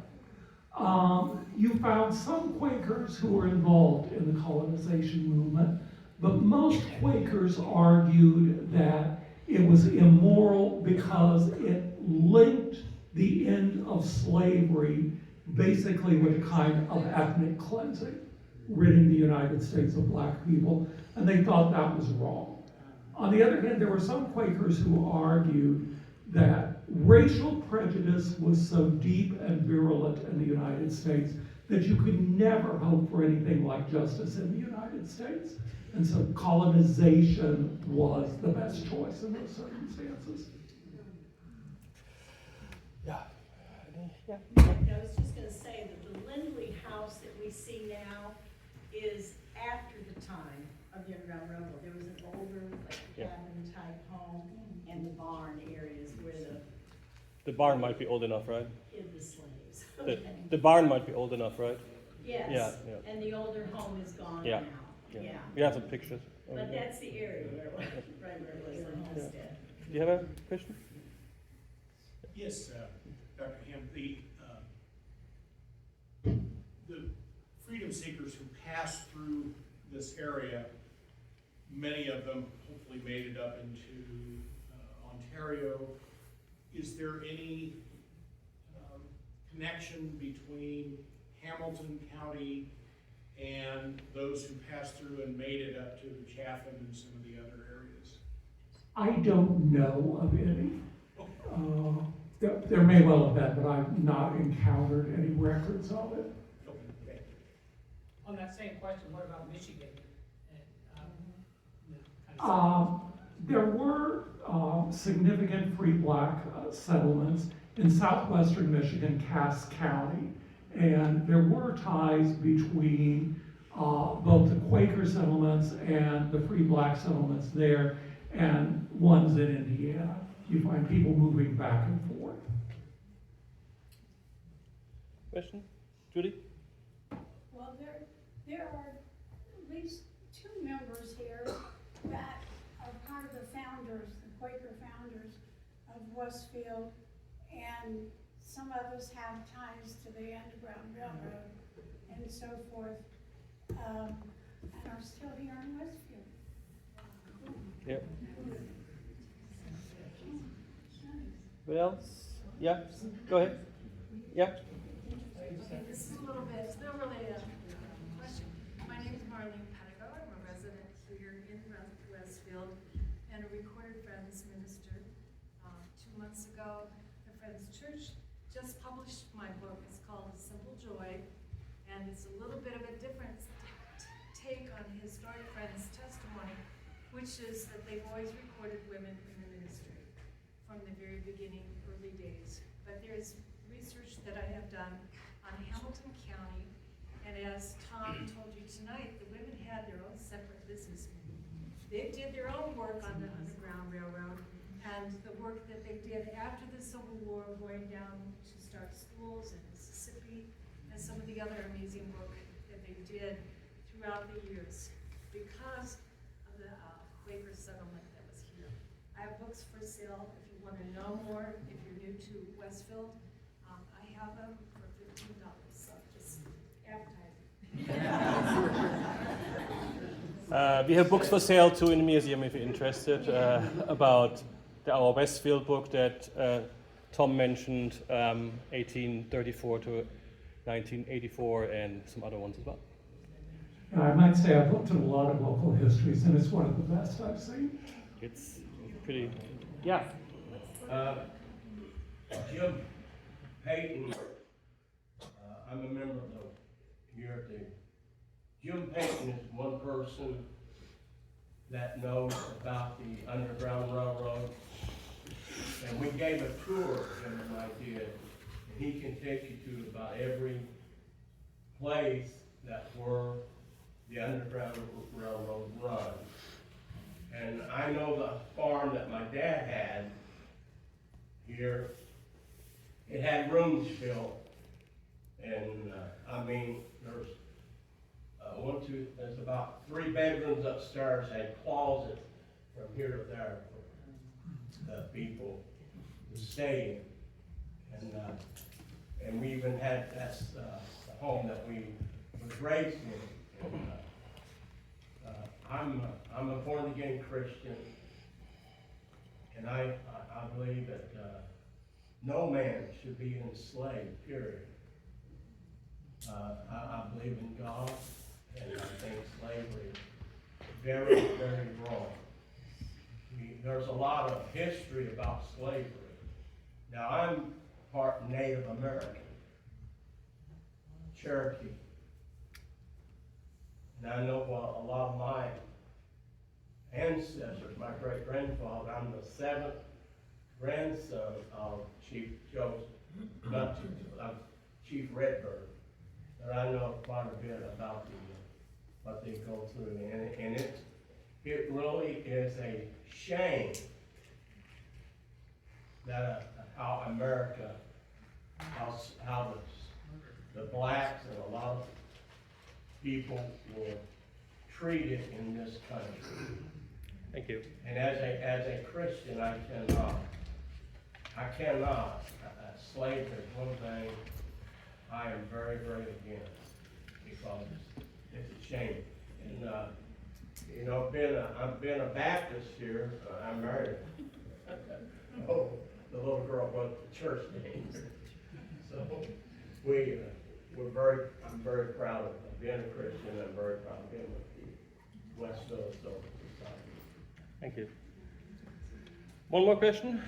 You found some Quakers who were involved in the colonization movement, but most Quakers argued that it was immoral because it linked the end of slavery basically with a kind of ethnic cleansing, ridding the United States of black people, and they thought that was wrong. On the other hand, there were some Quakers who argued that racial prejudice was so deep and virulent in the United States that you could never hope for anything like justice in the United States. And so colonization was the best choice in those circumstances. Yeah. I was just going to say that the Lindley house that we see now is after the time of the Underground Railroad. There was an older, like cabin type home, and the barn areas where the The barn might be old enough, right? hid the slaves. The barn might be old enough, right? Yes, Yeah. and the older home is gone Yeah. now, yeah. We have some pictures. But that's the area where it was, right where it was the homestead. Do you have a question? Yes, Dr. Hamm, the freedom seekers who passed through this area, many of them hopefully made it up into Ontario. Is there any connection between Hamilton County and those who passed through and made it up to Chatham and some of the other areas? I don't know of any. There may well have been, but I've not encountered any records of it. Okay. On that same question, what about Michigan? And, no, kind of There were significant free black settlements in southwestern Michigan, Cass County, and there were ties between both the Quaker settlements and the free black settlements there, and ones in Indiana. You find people moving back and forth. Question? Judy? Well, there are at least two members here that are part of the founders, the Quaker founders of Westfield, and some of us have ties to the Underground Railroad and so forth, and are still here in Westfield. Yep. What else? Yeah? Go ahead. Yeah? This is a little bit, it's not really a question. My name is Marlene Pedigo. I'm a resident here in Westfield and a recorded Friends minister. 2 months ago, the Friends Church just published my book. It's called A Simple Joy, and it's a little bit of a different take on historic Friends testimony, which is that they've always recorded women in the ministry from the very beginning, early days. But there's research that I have done on Hamilton County, and as Tom told you tonight, the women had their own separate business. They did their own work on the Underground Railroad, and the work that they did after the Civil War, going down to start schools in Mississippi, and some of the other amazing work that they did throughout the years because of the Quaker settlement that was here. I have books for sale if you want to know more, if you're new to Westfield. I have them for $15, so just advertising. We have books for sale too in the museum if you're interested about our Westfield book that Tom mentioned, 1834 to 1984, and some other ones as well. And I might say I've looked at a lot of local histories, and it's one of the best I've seen. It's pretty, yeah. Jim Payton, I'm a member of the here at the Jim Payton is one person that knows about the Underground Railroad. And we gave a tour, Jim and I did, and he can take you to about every place that were the Underground Railroad run. And I know the farm that my dad had here, it had rooms built. And I mean, there's there's about 3 bedrooms upstairs, had closets from here to there for the people to stay in. And we even had, that's the home that we was raised in. And, I'm a born again Christian, and I believe that no man should be enslaved, period. I believe in God, and I think slavery is very, very wrong. There's a lot of history about slavery. Now, I'm part Native American, Cherokee. And I know a lot of my ancestors, my great-grandfather, I'm the 7th grandson of Chief Joseph, not Chief Redbird. But I know quite a bit about what they go through, and it really is a shame that how America, how the blacks and a lot of people were treated in this country. Thank you. And as a Christian, I cannot, slavery is one thing I am very, very against, because it's a shame. And, you know, I've been a Baptist here, I'm married. Oh, the little girl went to church days. So I'm very proud of being a Christian. I'm very proud of being with the Westfield Society. Thank you. One more question?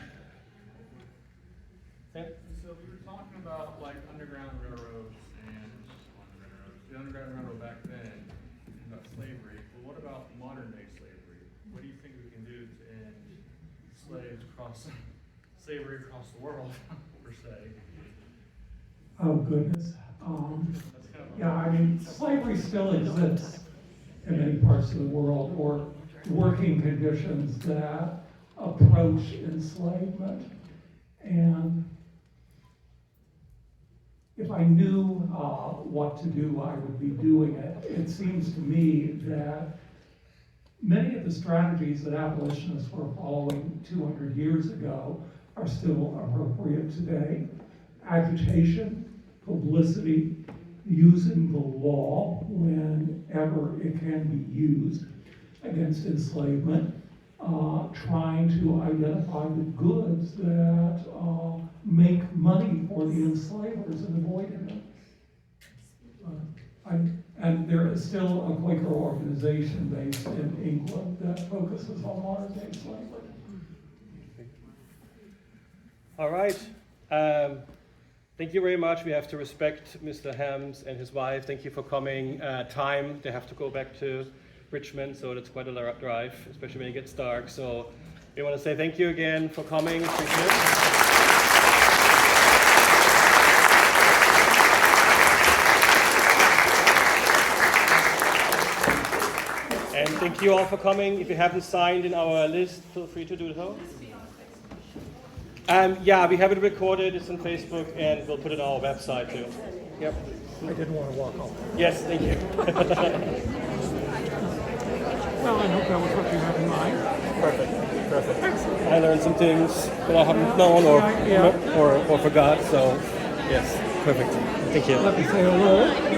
Yeah. So we were talking about like underground railroads and the underground railroad back then, about slavery. But what about modern day slavery? What do you think we can do to end slavery across the world, per se? Oh, goodness. Yeah, I mean, slavery still exists in many parts of the world, or working conditions that approach enslavement. And if I knew what to do, I would be doing it. It seems to me that many of the strategies that abolitionists were following 200 years ago are still appropriate today. Agitation, publicity, using the law whenever it can be used against enslavement, trying to identify the goods that make money for the enslavers and avoiding them. And there is still a Quaker organization based in England that focuses on modern day slavery. All right. Thank you very much. We have to respect Mr. Hamm and his wife. Thank you for coming. They have to go back to Richmond, so that's quite a drive, especially when it gets dark. So we want to say thank you again for coming. Appreciate it. And thank you all for coming. If you haven't signed in our list, feel free to do so. Yeah, we have it recorded. It's on Facebook, and we'll put it on our website too. Yep. I didn't want to walk home. Yes, thank you. Well, I hope that was what you had in mind. Perfect. I learned some things that I haven't known or forgot. So, yes, perfect. Thank you. Let me say hello.